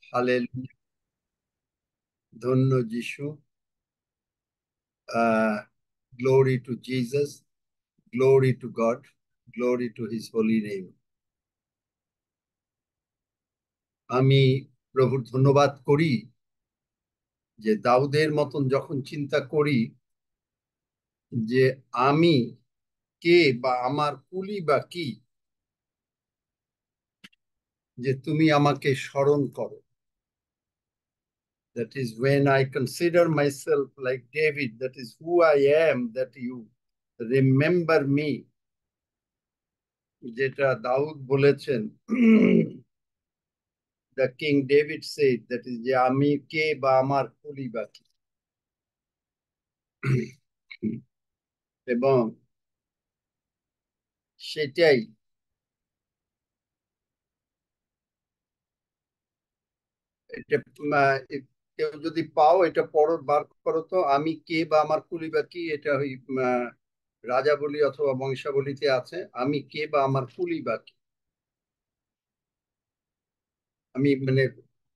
Hallelujah. ধন্য যিশু। Glory to Jesus, glory to God, glory to his holy name. আমি প্রভুর ধন্যবাদ করি যে দাউদের মতন যখন চিন্তা করি যে আমি কে বা আমার কুলি বা কি, যে তুমি আমাকে স্মরণ করো। That is when I consider myself like David, that is who I am, that you remember me, যেটা দাউদ বলেছেন। The King David said, that is যে আমি কে বা আমার কুলি বা কি। এবং সেটাই এটা কেউ যদি পাও এটা পড়ো, বার করো তো, আমি কে বা আমার কুলি বা কি। এটা ওই রাজাবলী অথবা বংশাবলীতে আছে, আমি কে বা আমার কুলি বা কি। আমি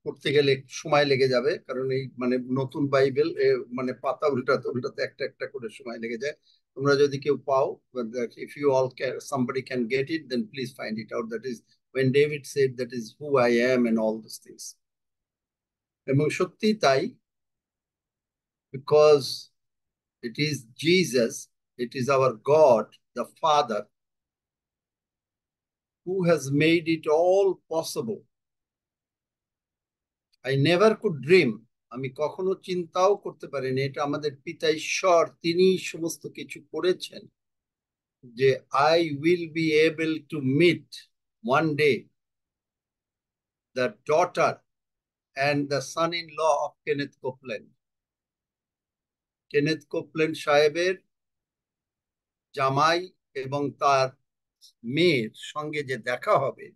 পড়তে গেলে সময় লেগে যাবে, কারণ এই নতুন বাইবেল মানে পাতা উল্টাতে উল্টাতে একটা একটা করে সময় লেগে যায়। তোমরা যদি কেউ পাও, if you all can, somebody can get it, then please find it out. That is when David said, that is who I am and all those things. এবং সত্যি তাই, because it is Jesus, it is our God, the Father, who has made it all possible. I never could dream, আমি কখনো চিন্তাও করতে পারিনি, এটা আমাদের পিতা ঈশ্বর তিনি সমস্ত কিছু করেছেন, যে I will be able to meet one day the daughter and the son-in-law of Kenneth Copeland. Kenneth Copeland সাহেবের জামাই এবং তার মেয়ের সঙ্গে যে দেখা হবে।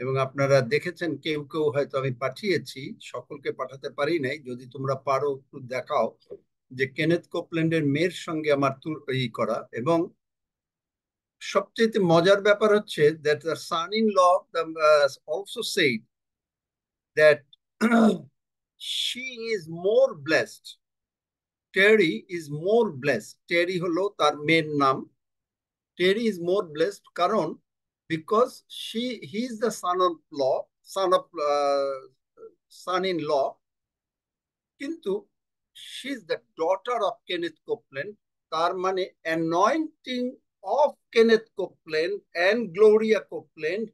এবং আপনারা দেখেছেন, কেউ কেউ হয়তো আমি পাঠিয়েছি, সকলকে পাঠাতে পারি নাই, যদি তোমরা পারো একটু দেখাও, যে কেনেথ কোপল্যান্ডের মেয়ের সঙ্গে আমার করা। এবং সবচেয়ে মজার ব্যাপার হচ্ছে that the son-in-law also said that she is more blessed. Terry is more blessed. Terry হলো তার মেয়ের নাম। Terry is more blessed কারণ because he is the son-in-law, কিন্তু she is the daughter of Kenneth Copeland. তার মানে anointing of Kenneth Copeland and Gloria Copeland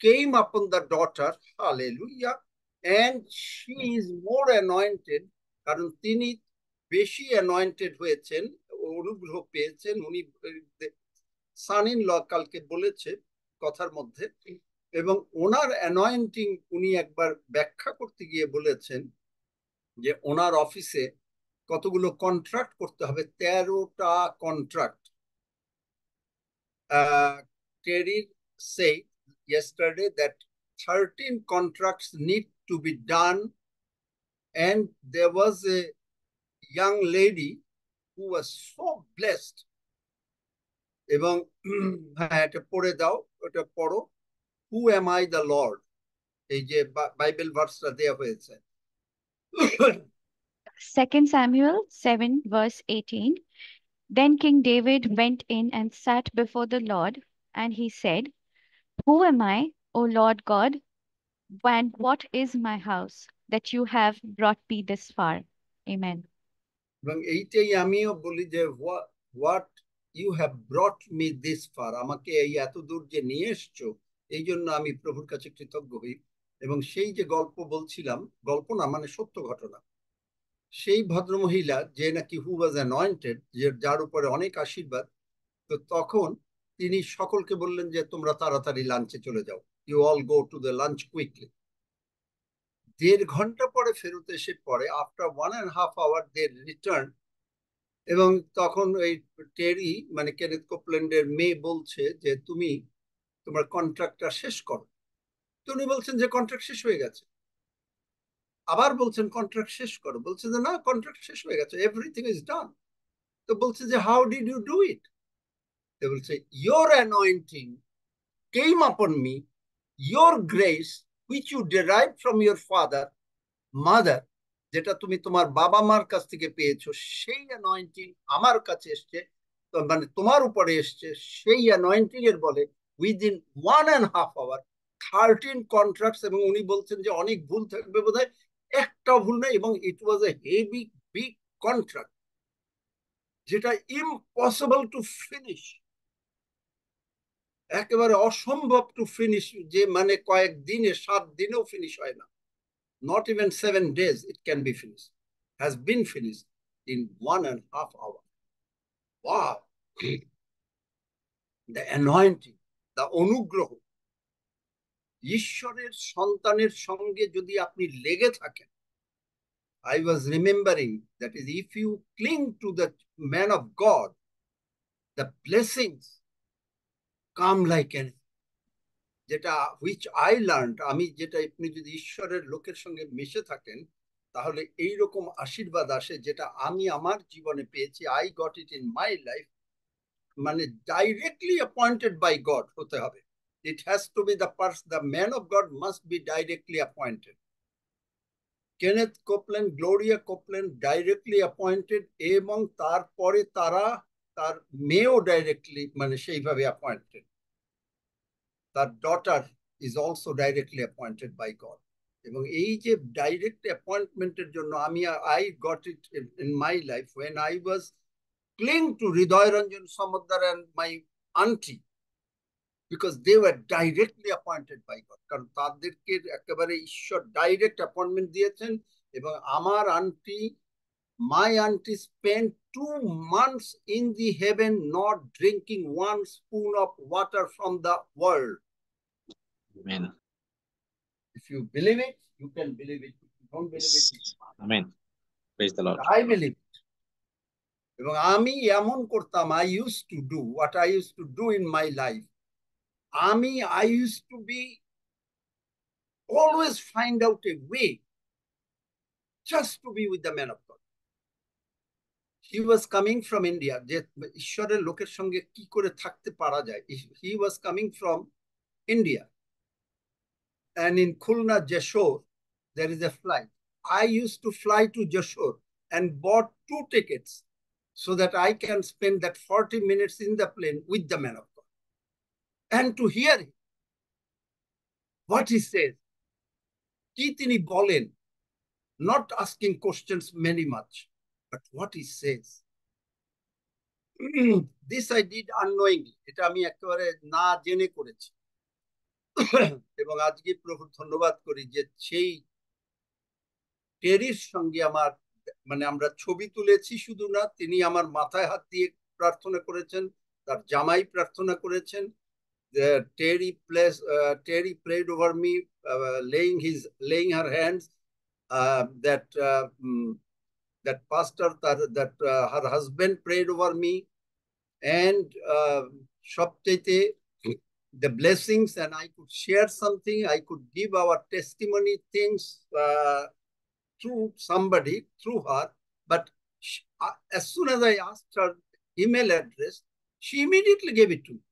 came upon the daughter. Hallelujah. And she is more anointed, কারণ তিনি বেশি anointed হয়েছেন, অনুগ্রহ পেয়েছেন। উনি সান ইন ল কালকে বলেছে কথার মধ্যে, এবং ওনার অ্যানয়েন্টিং উনি একবার ব্যাখ্যা করতে গিয়ে বলেছেন যে ওনার অফিসে কতগুলো কন্ট্রাক্ট করতে হবে, 13টা contract. Terry said yesterday that 13 contracts need to be done, and there was a young lady who was so blessed. এবং হ্যাঁ, এটা পড়ে দাও, ওটা পড়ো, who am I the Lord, এই যে বাইবেল ভার্সটা দেয়া হয়েছে। 2 Samuel 7, verse 18. Then King David went in and sat before the Lord, and he said, Who am I, O Lord God, and what is my house, that you have brought me this far? Amen. এবং এইটাই আমিও বলি যে what you have brought me this far, আমাকে এই এত দূর যে নিয়ে এসছো, এই জন্য আমি প্রভুর কাছে কৃতজ্ঞ হই। এবং সেই যে গল্প বলছিলাম, গল্প না মানে সত্য ঘটনা, সেই ভদ্রমহিলা যে নাকি হু ওয়াজ অ্যানয়েন্টেড, যে যার উপরে অনেক আশীর্বাদ, তো তখন তিনি সকলকে বললেন যে তোমরা তাড়াতাড়ি লাঞ্চে চলে যাও, you all go to the lunch quickly. 1.5 ঘন্টা পরে ফেরত এসে পরে, আফটার 1.5 আওয়ার দে রিটার্ন। এবং তখন এই টেরি মানে কেনেথ কোপল্যান্ডের মেয়ে বলছে যে তুমি তোমার কন্ট্রাক্টটা শেষ করো। তো উনি বলছেন যে কন্ট্রাক্ট শেষ হয়ে গেছে। আবার বলছেন কন্ট্রাক্ট শেষ করো, বলছে যে না, কন্ট্রাক্ট শেষ হয়ে গেছে, এভরিথিং ইজ ডান। তো বলছে যে how did you do it? তো বলছে your anointing came upon me, your grace which you derived from your father, mother, যেটা তুমি তোমার বাবা মার কাছ থেকে পেয়েছো, সেই অ্যানয়েন্টিং আমার কাছে এসছে, মানে তোমার উপরে এসছে, সেই অ্যানয়েন্টিং এর বলে উইদিন 1.5 hour 13 কন্ট্রাক্টস। এবং উনি বলছেন যে অনেক ভুল থাকবে বোধহয়, একটাও ভুল নেই। এবং ইট ওয়াজ এ হেভি বিগ কন্ট্রাক্ট, যেটা ইম্পসিবল টু ফিনিশ, একেবারে অসম্ভব টু ফিনিশ, যে মানে কয়েক দিনে, 7 দিনেও ফিনিশ হয় না। Not even 7 days it can be finished, has been finished in 1.5 hour. Wow. The anointing, the অনুগ্রহ, ঈশ্বরের সন্তানের সঙ্গে যদি আপনি লেগে থাকেন, I was remembering that is, if you cling to the man of God, the blessings come like anything. যেটা which I learned, আমি যেটা, আপনি যদি ঈশ্বরের লোকের সঙ্গে মিশে থাকেন, তাহলে এইরকম আশীর্বাদ আসে, যেটা আমি আমার জীবনে পেয়েছি। I got it in my life. মানে ডাইরেক্টলি অ্যাপয়েন্টেড বাই গড হতে হবে। It has to be the man of God must be directly appointed. Kenneth Copeland, Gloria Copeland directly appointed, এবং তারপরে তার মেয়েও ডাইরেক্টলি, মানে সেইভাবে অ্যাপয়েন্টেড। তার daughter is also directly appointed by God. এবং এই যে ডাইরেক্ট অ্যাপয়েন্টমেন্টের জন্য I got it in my life when I was cling to Hridoy Ranjan Samodar and my auntie, because they were directly appointed by God. কারণ তাদেরকে একেবারে ঈশ্বর direct appointment দিয়েছেন। এবং আমার aunty, my auntie spent 2 months in the heaven not drinking 1 spoon of water from the world. Amen. If you believe it, you can believe it. If you don't believe it, it's not. Amen. Praise the Lord. I believe it. এবং আমি এমন করতাম, I used to do what I used to do in my life. I used to be always find out a way just to be with the man of God. He was coming from India. যে ঈশ্বরের লোকের সঙ্গে কি করে থাকতে পারা যায়। He was coming from India. And in Khulna, Jashore, there is a flight. I used to fly to Jashore and bought 2 tickets so that I can spend that 40 minutes in the plane with the man of God. And to hear him, what he says, কি তিনি বলেন, not asking questions many much, but what he says. This I did unknowingly. এটা আমি একেবারে না জেনে করেছি। এবং আজকে প্রভুর ধন্যবাদ করি যে সেই টেরির সঙ্গে আমার, মানে আমরা ছবি তুলেছি শুধু না, তিনি আমার মাথায় হাত দিয়ে প্রার্থনা করেছেন, তার জামাই প্রার্থনা করেছেন। Terry prayed over me, laying her hands, that pastor, that her husband prayed over me, and সবচেয়ে the blessings, and I could share something, I could give our testimony things through somebody, through her. But as soon as I asked her email address, she immediately gave it to me.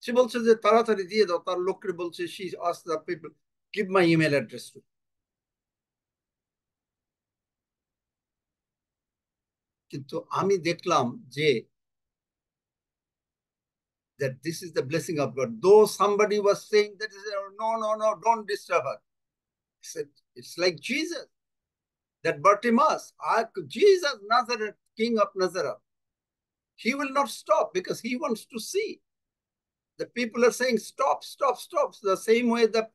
সে বলছে যে তাড়াতাড়ি দিয়ে দাও, তার লোককে বলছে, she asked the people, give my email address to me. কিন্তু আমি দেখলাম যে that this is the blessing of God. Though somebody was saying that, no, don't disturb her. I said, it's like Jesus, that Bartimaeus, Jesus, Nazareth, King of Nazareth. He will not stop because he wants to see. The people are saying, stop. The same way that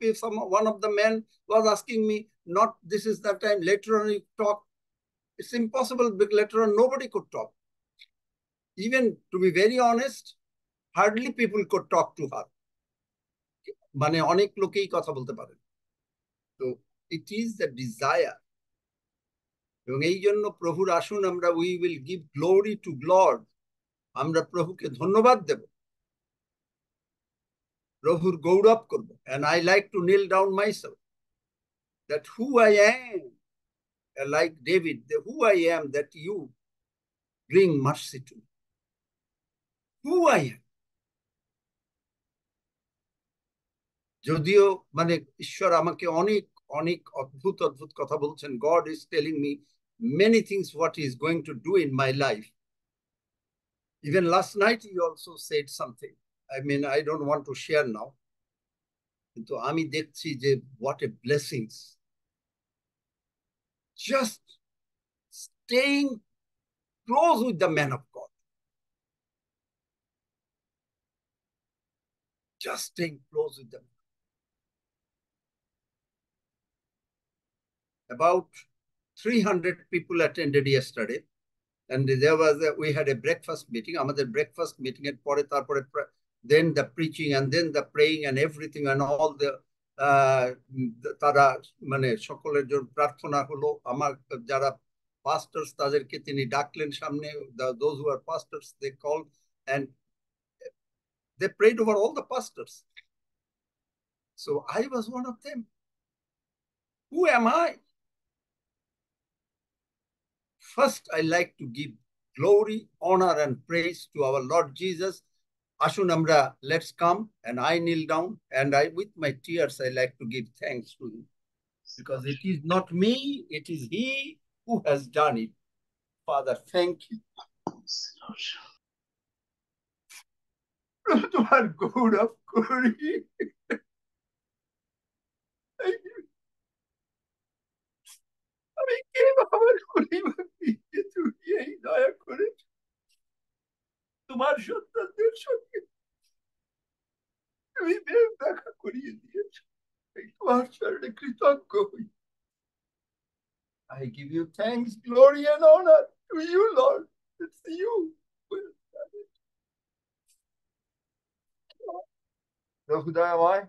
one of the men was asking me, not this is the time, later on you talk. It's impossible, but later on nobody could talk. Even, to be very honest, hardly people could talk to her. মানে অনেক লোকেই কথা বলতে পারে। তো it is the desire. এবং এই জন্য প্রভুর আসুন আমরা, we will give glory to God. আমরা প্রভুকে ধন্যবাদ দেব, প্রভুর গৌরব করব। And I like to kneel down myself, that who I am, like David, who I am, that you bring mercy to me. Who I am. যদিও মানে ঈশ্বর আমাকে অনেক অনেক অদ্ভুত অদ্ভুত কথা বলছেন, God is telling me many things what he is going to do in my life. Even last night he also said something. I mean, I don't want to share now. কিন্তু আমি দেখছি যে what a blessings. Just staying close with the man of God. Just staying close with them. About 300 people attended yesterday, and there was we had a breakfast meeting. Amader breakfast meeting at pore tarpore then the preaching and then the praying and everything and all the তারা মানে সকলের জন্য প্রার্থনা হলো। আমার যারা pastors তাদেরকে তিনি ডাকলেন সামনে, those who are pastors they called and they prayed over all the pastors. So I was one of them. Who am I? First, I like to give glory, honor, and praise to our Lord Jesus. Ashun Amra, let's come, and I kneel down, and I, with my tears, I like to give thanks to Him, because it is not me, it is He who has done it. Father, thank you. তোমার গৌরব করি। আমি কে বাবার পরিবার দিকে তুমি এই দয়া করে তোমার সন্তানদের সঙ্গে তুমি দেখা করিয়ে দিয়েছো। তোমার চরণে কৃতজ্ঞ হই। I give you thanks, glory, and honor to you, Lord. It's you who has done it. প্রভু দয়াময়,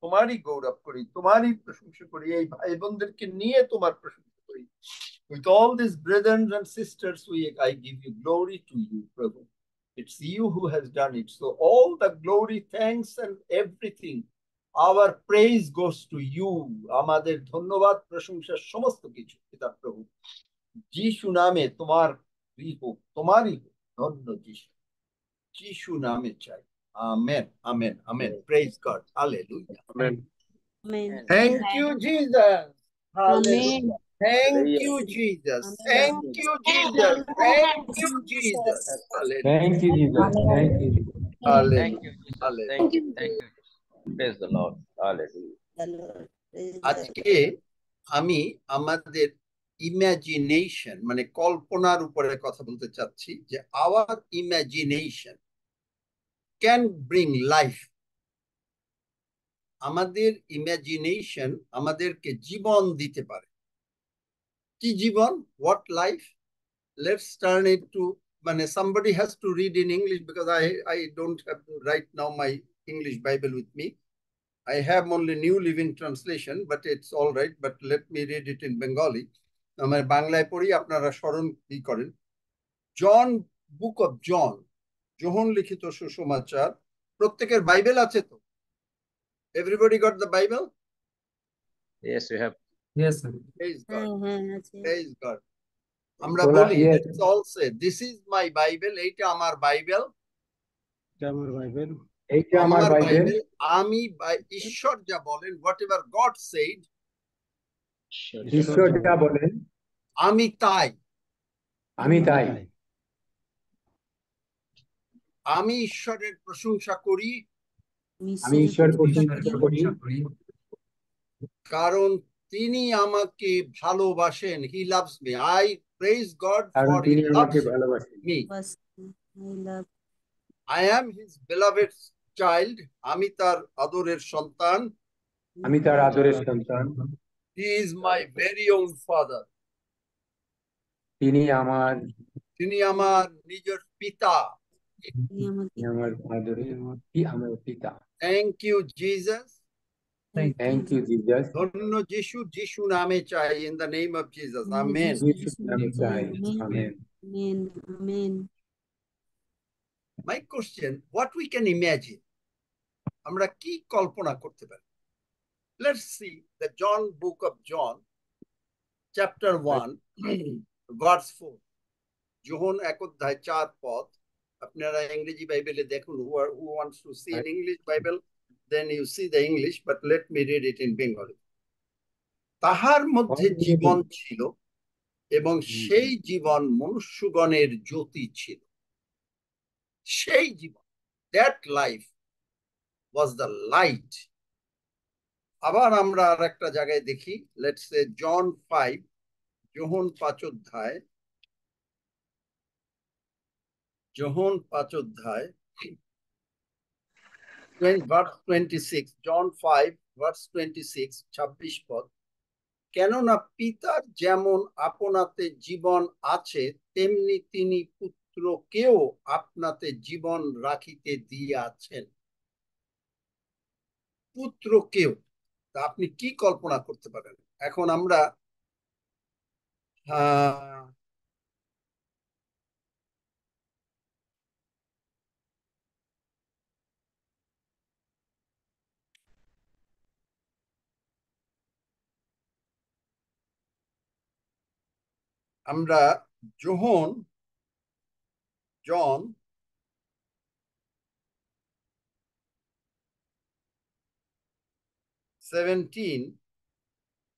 তোমারই গৌরব করি, তোমারই প্রশংসা করি, এই ভাই বোনদেরকে নিয়ে তোমার প্রশংসা করি। With all these brethren and sisters, I give you glory to you, Prabhu. It's you who has done it. So all the glory, thanks, and everything, our praise goes to you. আমাদের ধন্যবাদ, প্রশংসা সমস্ত কিছু পিতা প্রভু যিশু নামে তোমার হোক, তোমারই হোক। ধন্য যিশু, যিশু নামে চাই। Amen, amen, amen. Praise God. Hallelujah. Amen. Amen. Thank you, Jesus. Hallelujah. Amen. Thank you, Jesus. Thank you, Jesus. Thank you, Jesus. Hallelujah. Thank you, Jesus. Thank you. Hallelujah. Thank you, Jesus. Hallelujah. Thank you. Thank you. Praise the Lord. Hallelujah. The Lord is আজকে আমি আমাদের imagination মানে কল্পনার উপরে কথা বলতে চাচ্ছি, যে our imagination can bring life. আমাদের ইমাজিনেশন আমাদেরকে জীবন দিতে পারে। কি জীবন? What life? Let's turn it to, মানে somebody has to read in English because I don't have right now my English Bible with me. I have only New Living Translation, but it's all right. But let me read it in Bengali. আমার বাংলায় পড়ি, আপনারা স্মরণ কি করেন। জন, book of John, যোহন লিখিত সুসমাচার। প্রত্যেকের Bible আছে তো? Everybody got the Bible? Yes, we have. Yes, sir. Praise God. আছে। Praise God. আমরা Hola, বলি, yes. let's all say, this is my Bible. এইটা আমার বাইবেল। এইটা আমার বাইবেল। আমি ঈশ্বর যা বলেন, whatever God said, ঈশ্বর যা বলেন আমি তাই। আমি তাই। আমি ঈশ্বরের প্রশংসা করি, আমি ঈশ্বরের প্রশংসা করি কারণ তিনি আমাকে ভালোবাসেন। He loves me. I praise God কারণ for He তিনি আমাকে loves ভালোবাসেন। me. I love I am His beloved child. আমি তার আদরের সন্তান। আমি তার আদরের সন্তান। He is my very own father. তিনি আমার নিজের পিতা। তিনি আমার আদরের আমার পিতা। Thank you, Jesus. Thank you, Jesus. ধন্য যিশু, যিশু নামে চাই, in the name of Jesus. Amen. যিশুর নামে চাই। Amen. Amen. Amen. My question, what we can imagine? আমরা কি কল্পনা করতে পারি? Let's see the John book of John, chapter 1, verse 4. যোহন 1:4 পদ। আপনারা ইংরেজি বাইবেলে দেখুন, who wants to see an English Bible, then you see the English, but let me read it in Bengali. তাহার মধ্যে জীবন ছিল এবং সেই জীবন মনুষ্যগণের জ্যোতি ছিল। সেই জীবন, that life was the light. আবার আমরা আর একটা জায়গায় দেখি, লেটস সে জন 5, যোহন 5 অধ্যায়, যোহন 5 অধ্যায় verse 26, John 5 verse 26, 26 পদ। কেননা পিতার যেমন আপনাতে জীবন আছে, তেমনি তিনি পুত্রকেও আপনাতে জীবন রাখিতে দিয়াছেন। পুত্রকেও, আপনি কি কল্পনা করতে পারেন? এখন আমরা আমরা জন 17,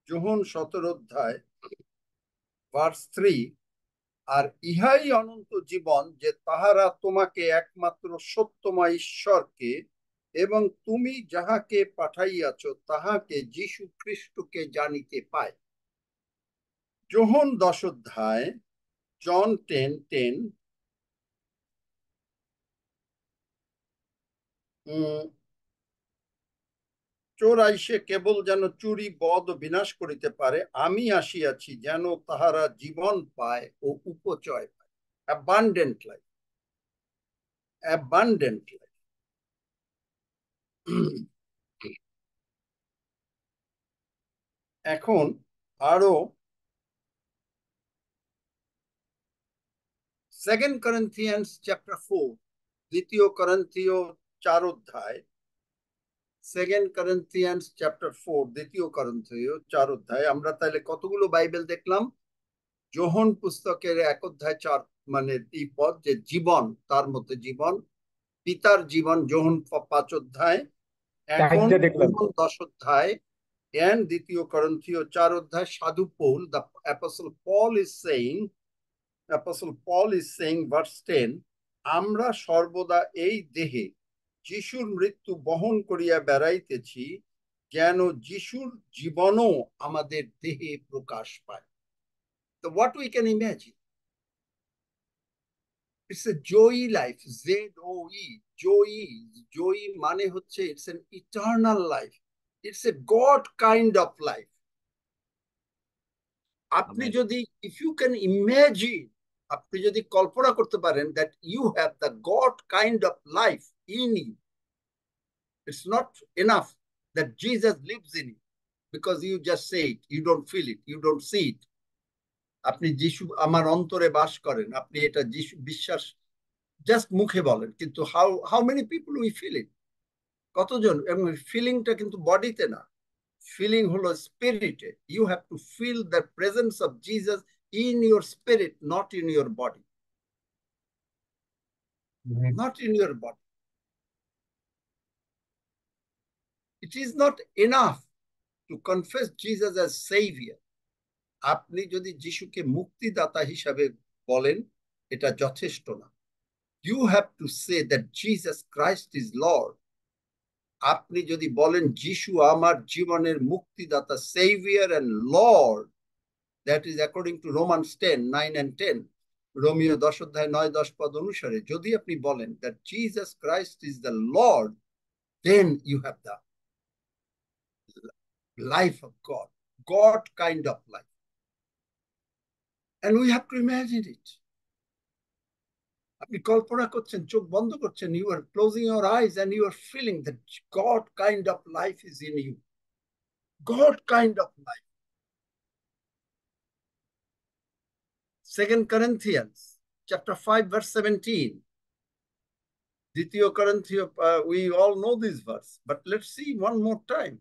যোহন 17 অধ্যায় ভার্স 3, আর ইহাই অনন্ত জীবন, যে তাহারা তোমাকে একমাত্র সত্যময় ঈশ্বরকে এবং তুমি যাহাকে পাঠাইয়াছ তাহাকে যীশু খ্রিস্টকে জানিতে পায়। যোহন 10 অধ্যায়, জন 10:10, চোর আইসে কেবল যেন চুরি বধ বিনাশ করিতে পারে, আমি আসিয়াছি যেন তাহারা জীবন পায় ও উপচয় পায়। Abundant life, abundant life. এখন আরো 2 Corinthians chapter 4, দ্বিতীয় করন্থীয় 4 অধ্যায়, 2 Corinthians chapter 4, দ্বিতীয় করন্থীয় 4 অধ্যায়। আমরা তাহলে কতগুলো বাইবেল দেখলাম? যোহন পুস্তকের 1 অধ্যায় 4, মানে এই পদ যে জীবন, তার মধ্যে জীবন, পিতার জীবন, যোহন 5 অধ্যায়, এখন যোহন 10 অধ্যায়, and দ্বিতীয় করন্থীয় 4 অধ্যায়। সাধু Paul, the apostle Paul is saying verse 10, আমরা সর্বদা এই দেহে যিশুর মৃত্যু বহন করিয়া বেড়াইতেছি, যেন যিশুর জীবনও আমাদের দেহে প্রকাশ পায়। So what we can imagine, it's a joy life, Z-O-E, joy মানে হচ্ছে it's an eternal life, it's a God kind of life. আপনি যদি, if you can imagine, আপনি যদি কল্পনা করতে পারেন that you have the God kind of life in you, it's not enough that Jesus lives in you because you just say it, you don't feel it, you don't see it. আপনি যিশু আমার অন্তরে বাস করেন, আপনি এটা যিশু বিশ্বাস just মুখে বলেন, কিন্তু how many people we feel it? কতজন? এবং ফিলিংটা কিন্তু বডিতে না, ফিলিং হলো স্পিরিটে। You have to feel the presence of Jesus in your spirit, not in your body. Not in your body. It is not enough to confess Jesus as Savior. আপনি যদি যিশুকে মুক্তিদাতা হিসাবে বলেন, এটা যথেষ্ট না। You have to say that Jesus Christ is Lord. আপনি যদি বলেন যিশু আমার জীবনের মুক্তিদাতা, Savior and Lord, that is according to Romans 10:9 and 10, Romeo 10 অধ্যায় 9-10 পদ অনুসারে যদি আপনি বলেন that Jesus Christ is the Lord, then you have the life of God, God kind of life. And we have to imagine it. আপনি কল্পনা করছেন, চোখ বন্ধ করছেন, you are closing your eyes and you are feeling that God kind of life is in you. God kind of life. 2 Corinthians chapter 5 verse 17. দ্বিতীয় করন্থীয়, we all know this verse, but let's see one more time.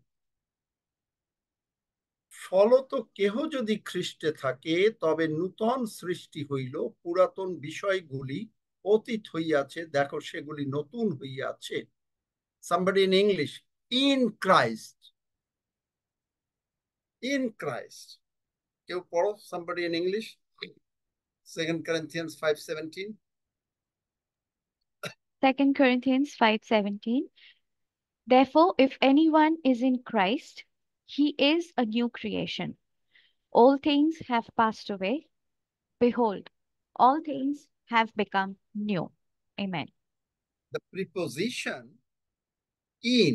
ফলত কেহ যদি খ্রিস্টে থাকে তবে নূতন সৃষ্টি হইল, পুরাতন বিষয়গুলি অতীত হইয়াছে, দেখো সেগুলি নতুন হইয়াছে। Somebody in English, in Christ. In Christ. কেউ পড়ো, somebody in English? 2 Corinthians 5:17. 2 Corinthians 5:17. Therefore, if anyone is in Christ, he is a new creation. All things have passed away. Behold, all things have become new. Amen. The preposition in,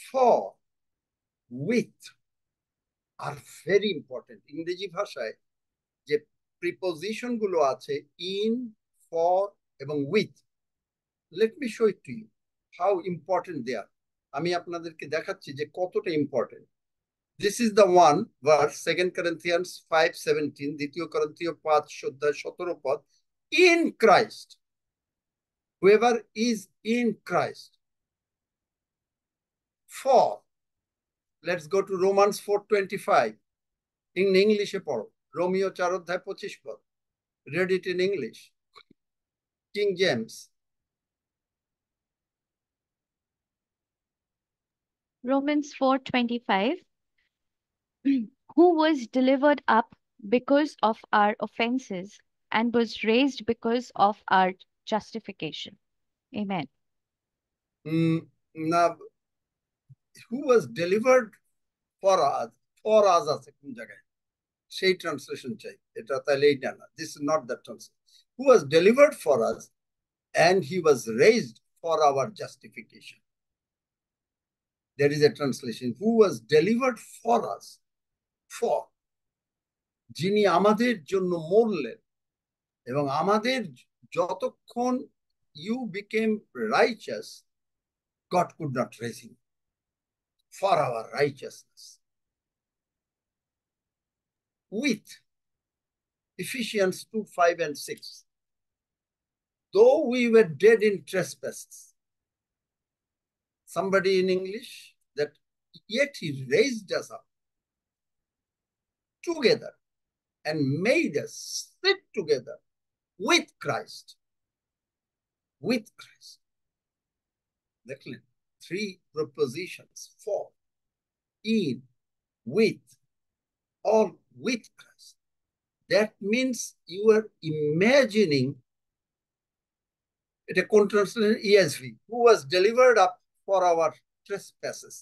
for, with are very important. ইংরেজি ভাষায় যে preposition গুলো আছে in, for এবং with, let me show it to you how important they are. আমি আপনাদেরকে দেখাচ্ছি যে কতটা important. This is the one verse, 2 Corinthians 5:17, দ্বিতীয় করন্থীয় 5:17 পদ, in Christ. Whoever is in Christ. For, let's go to Romans 4:25. In English পড়ো, Romeo 4:25 পদ। Read it in English. King James. Romans 4:25. Who was delivered up because of our offenses and was raised because of our justification. Amen. Now, who was delivered for us? For us আছে কোন জায়গায়? সেই translation চাই, এটা তাহলে এইটা না। This is not the translation. Who was delivered for us and he was raised for our justification. There is a translation. Who was delivered for us. For. যিনি আমাদের জন্য মরলেন এবং আমাদের যতক্ষণ you became righteous, God could not raise him for our righteousness. With Ephesians 2:5 and 6. Though we were dead in trespasses. Somebody in English, that yet he raised us up together and made us sit together with Christ. With Christ. Excellent. Three prepositions. For, in, with, all with Christ. That means you are imagining, it a translation ESV, who was delivered up for our trespasses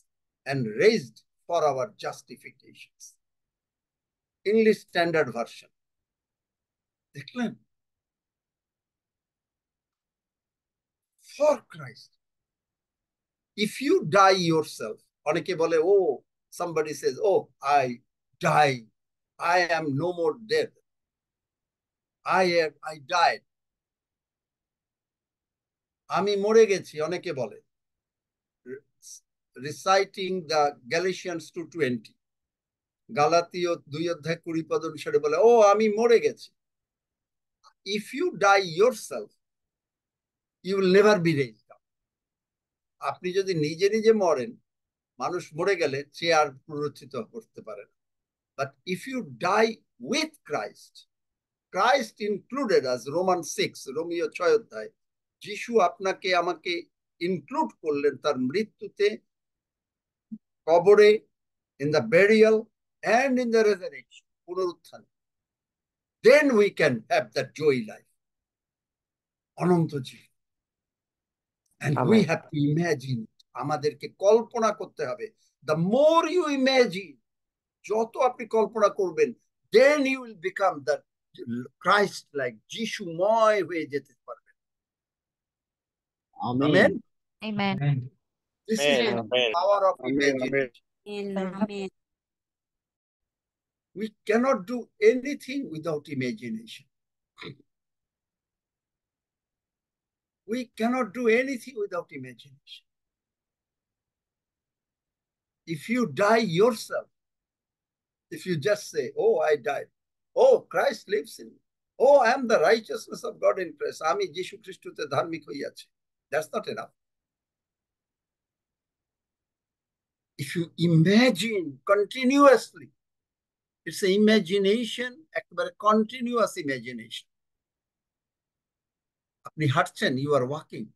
and raised for our justifications. English Standard Version. দেখলেন? For Christ. If you die yourself, অনেকে বলে, oh, somebody says, oh, I die. I am no more dead. I died. আমি মরে গেছি, অনেকে বলে। Reciting the Galatians 2:20. গালাতীয় 2:20 পদ অনুসারে বলে, ও আমি মরে গেছি। If you die yourself, you will never be raised up. আপনি যদি নিজে নিজে মরেন, মানুষ মরে গেলে সে আর পুনরুত্থিত করতে পারে না। But if you die with Christ, Christ included as Romans 6, Romeo 6 অধ্যায়, যিশু আপনাকে আমাকে ইনক্লুড করলেন তার মৃত্যুতে, কবরে, in the burial and in the resurrection, পুনরুত্থান. Then we can have that joy life. Ananta Jibon. And we have to imagine it. আমাদেরকে কল্পনা করতে হবে। The more you imagine, যত আপনি কল্পনা করবেন, then you will become the Christ like, যিশুময় হয়ে যেতে পারবেন। Amen. Amen. This is the power of imagination. Amen. We cannot do anything without imagination. We cannot do anything without imagination. If you die yourself, if you just say, oh, I died. Oh, Christ lives in me. Oh, I am the righteousness of God in Christ. আমি যীশু খ্রিস্টতে ধার্মিক হইয়াছি. That's not enough. If you imagine continuously, it's an imagination, একবারে continuous imagination. আপনি হাঁটছেন, you are walking,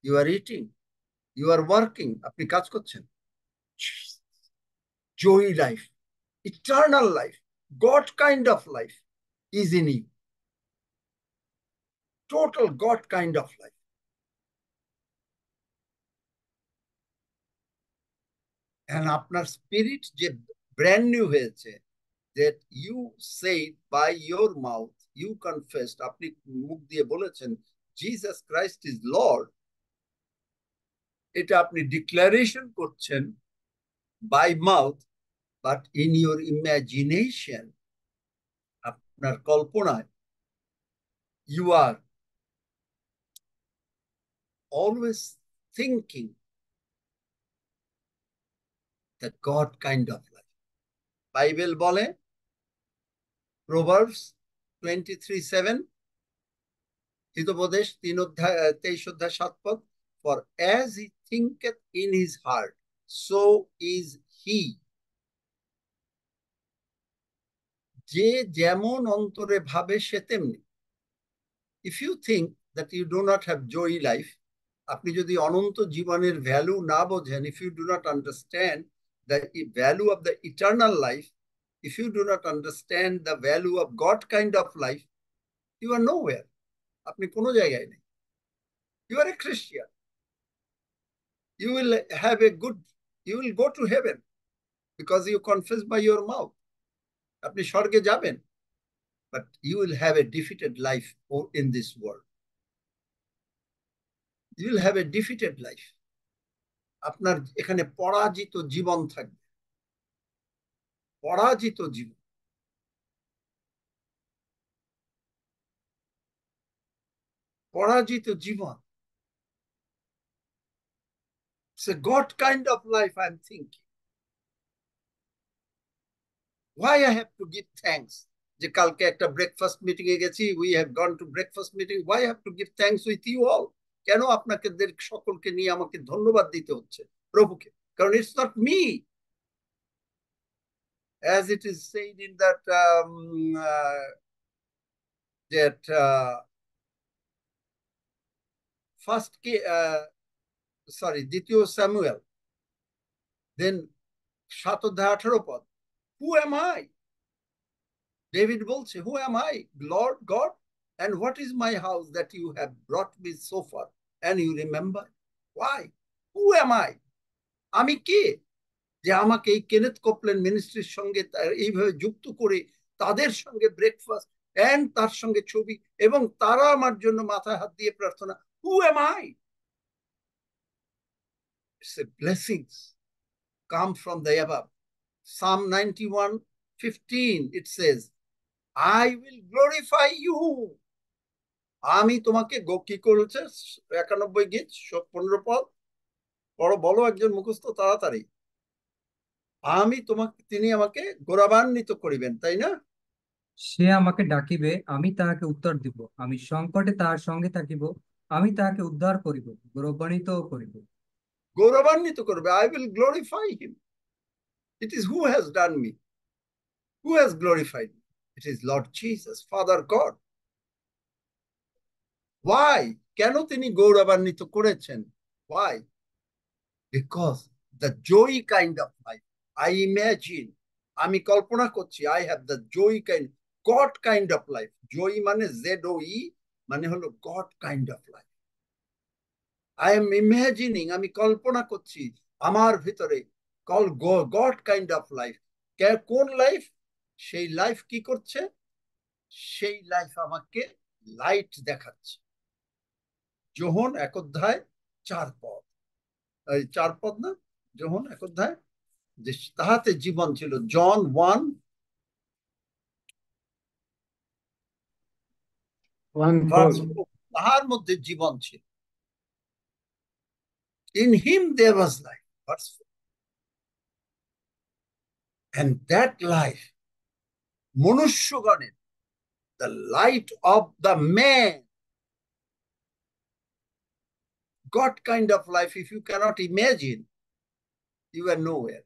you are eating, you are working, আপনি কাজ করছেন। Zoe life, eternal life, God kind of life is in you, total God kind of life. And আপনার spirit যে brand new হয়েছে, that you said by your mouth, you confessed, আপনি মুখ দিয়ে বলেছেন জিসাস ক্রাইস্ট ইজ লর্ড, এটা আপনি declaration করছেন by mouth, but in your imagination, আপনার কল্পনায়, you are always thinking the God kind of life. Bible বলে প্রভার্বস 23:7, Hitopadesha 23:7, for as he thinketh in his heart, so is he. যে যেমন অন্তরে ভাবে সে তেমনি। If you think that you do not have joy life, আপনি যদি অনন্ত জীবনের ভ্যালু না বোঝেন, if you do not understand the value of the eternal life, if you do not understand the value of God kind of life, you are nowhere. আপনি কোনো জায়গায় নেই। You are a Christian. You will have a good, you will go to heaven because you confess by your mouth. আপনি স্বর্গে যাবেন, but you will have a defeated life in this world. You will have a defeated life. আপনার এখানে পরাজিত জীবন থাকবে, পরাজিত জীবন। পরাজিত জীবন। It's a God kind of life I'm thinking. Why I have to give thanks? যে কালকে একটা ব্রেকফাস্ট মিটিং এ গেছি, we have gone to breakfast meeting. Why I have to give thanks with you all? কেন আপনাকে সকলকে নিয়ে আমাকে ধন্যবাদ দিতে হচ্ছে প্রভুকে? কারণ it's not me. As it is said in that দ্বিতীয় Samuel, then 7:18, who am I? David বলছে, who am I, Lord God, and what is my house that you have brought me so far, and you remember? Why? Who am I? আমি কে যে আমাকে এই Kenneth Copeland মিনিস্ট্রির সঙ্গে এইভাবে যুক্ত করে তাদের সঙ্গে ব্রেকফাস্ট এন্ড তার সঙ্গে ছবি, এবং তারা আমার জন্য মাথায় হাত দিয়ে প্রার্থনা। Who am I? It's a blessings come from the above. Psalm 91:15, it says, I will glorify you. আমি তোমাকে কি করেছে, 91 গীত 15 পদ বলো একজন মুখস্থ তাড়াতাড়ি। আমি তোমাকে, তিনি আমাকে গৌরবান্বিত করিবেন, তাই না? সে আমাকে ডাকিবে, আমি তাহাকে উত্তর দিব। আমি সংকটে তাহার সঙ্গে থাকিব, আমি তাহাকে উদ্ধার করিব, গৌরবান্বিত করিব। গৌরবান্বিত করবে। I will glorify him. It is who has done me, who has glorified me. It is Lord Jesus, Father God. Why? কেন তিনি গৌরবান্বিত করেছেন? Why? Because the joy kind of life, I imagine, আমি কল্পনা করছি, I have the joy kind, God kind of life. Joy মানে ZOE, মানে হলো God kind of life. I am imagining, আমি কল্পনা করছি আমার ভিতরে God kind of life. কোন লাইফ? সেই লাইফ কি করছে? সেই লাইফ আমাকে লাইট দেখাচ্ছে। যোহন 1:4, 4 পদ না, যোহন 1, যে তাহাতে জীবন ছিল। জন 1, তাহার মধ্যে জীবন ছিল। In him there was life, verse 4. And that life, মনুষ্যগণের, the light of the man, God kind of life, if you cannot imagine, you are nowhere.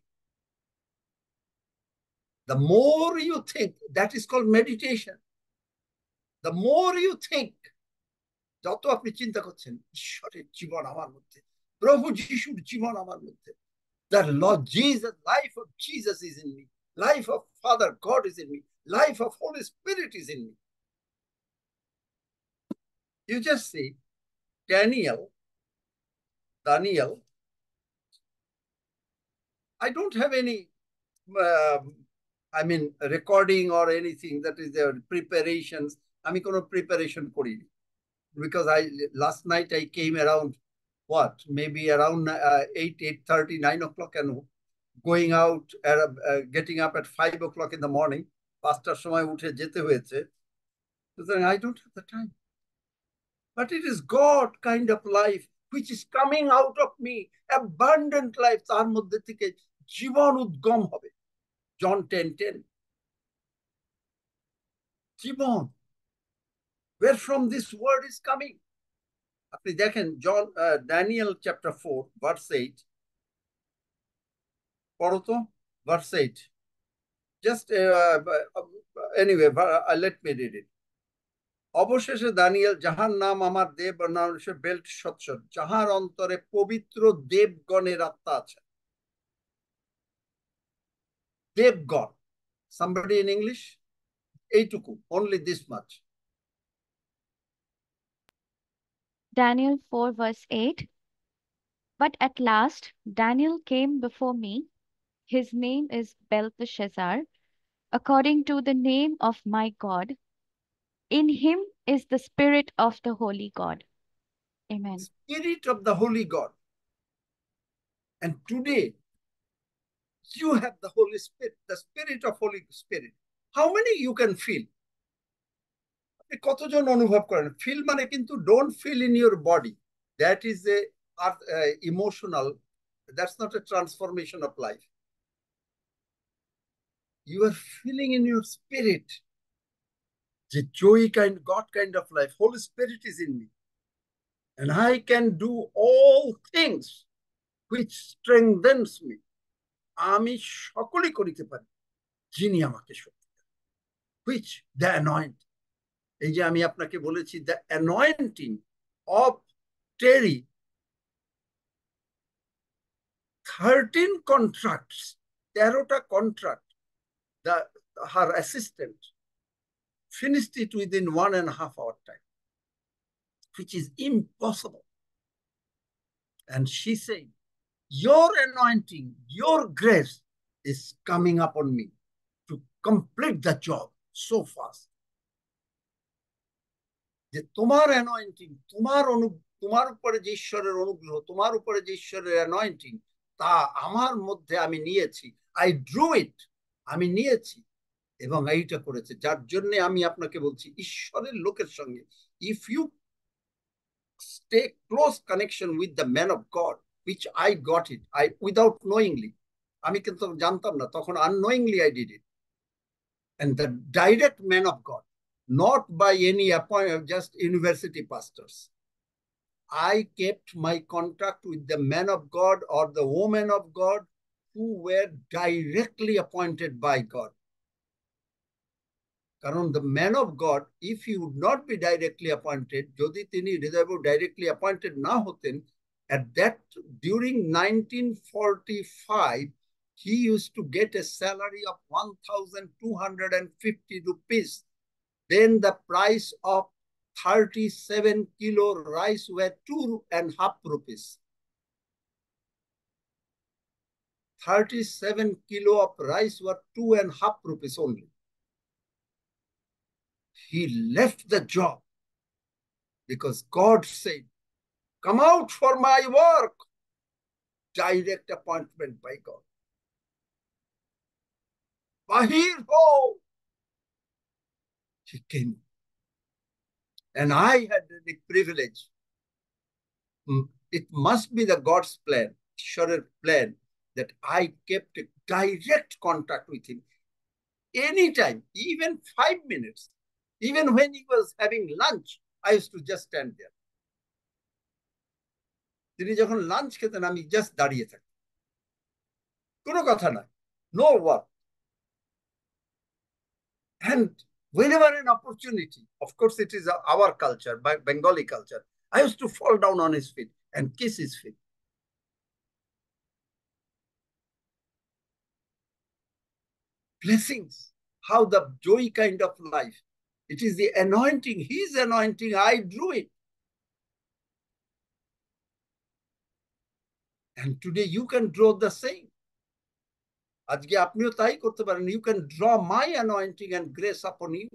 The more you think, that is called meditation. The more you think, যত আপনি চিন্তা করছেন ঈশ্বরের জীবন আমার মধ্যে, প্রভু যিশুর জীবন আমার মধ্যে। The Lord Jesus, life of Jesus is in me. Life of Father God is in me. Life of Holy Spirit is in me. You just see Daniel, I don't have any recording or anything that is their preparations. আমি কোনো preparation করিনি, because last night I came around maybe around 8:30, 9 o'clock, and going out, getting up at 5 o'clock in the morning. পাঁচটার সময় উঠে যেতে হয়েছে। I don't have the time. But it is God kind of life which is coming out of me, abundant life, তার মধ্যে থেকে জীবন উদ্গম হবে। John 10:10. Jibon, where from this word is coming. আপনি দেখেন Daniel chapter 4 verse 8, পড়ো তো, verse 8. Just anyway, let me read it. অবশেষে Danijel, যাহার নাম আমার দেব বেল্ট সৎসর, যাহার অন্তরে পবিত্র দেবগণের আত্মা আছে। দেবগণ, somebody in English? এইটুকু, only this much. Daniel 4 verse 8. But at last Daniel came before me. His name is Belteshazzar, according to the name of my God. In him is the spirit of the holy God. Amen. Spirit of the holy God. And today you have the Holy Spirit, the spirit of Holy Spirit. How many you can feel? কতজন অনুভব করেন? Feel মানে কিন্তু don't feel in your body. That is a emotional, that's not a transformation of life. You are feeling in your spirit the joy kind, God kind of life. Holy Spirit is in me, and I can do all things which strengthens me. আমি সকলই করিতে পারি যিনি আমাকে শক্তি দেন। Which the anointing. এই যে আমি আপনাকে বলেছি, the anointing of Terry, 13 contracts, 13টা contract, her assistant finished it within 1.5 hour time, which is impossible. And she said, your anointing, your grace is coming upon me to complete the job so fast. যে তোমার anointing, তোমার উপরে যে ঈশ্বরের অনুগ্রহ, তোমার উপরে যে ঈশ্বরের anointing, তা আমার মধ্যে আমি নিয়েছি। I drew it, আমি নিয়েছি এবং এইটা করেছে। যার জন্য আমি আপনাকে বলছি, ঈশ্বরের লোকের সঙ্গে if you stay close connection with the man of God, which I got it, without knowingly, আমি কিন্তু জানতাম না তখন, unknowingly I did it. And the direct man of God, not by any appointment, just university pastors. I kept my contact with the man of God or the woman of God who were directly appointed by God. কারণ the man of God, if he would not be directly appointed, যদি তিনি directly appointed না হতেন, at that, during 1945, he used to get a salary of 1,250 rupees. Then the price of 37 kilo rice were 2.5 rupees. 37 kilo of rice were 2.5 rupees only. He left the job because God said, come out for my work. Direct appointment by God. Bahir ho. He came. And I had the privilege. It must be the God's plan, Ishwar's plan, that I kept a direct contact with him. Anytime, even 5 minutes. Even when he was having lunch, I used to just stand there. তিনি যখন lunch খেতেন, আমি just দাঁড়িয়ে থাকতাম, কোনো কথা না, no work. And whenever an opportunity, of course it is our culture, Bengali culture, I used to fall down on his feet and kiss his feet. blessings, how the joy kind of life. It is the anointing, his anointing, I drew it. And today you can draw the same. আজকে আপনিও তাই করতে পারেন. You can draw my anointing and grace upon you.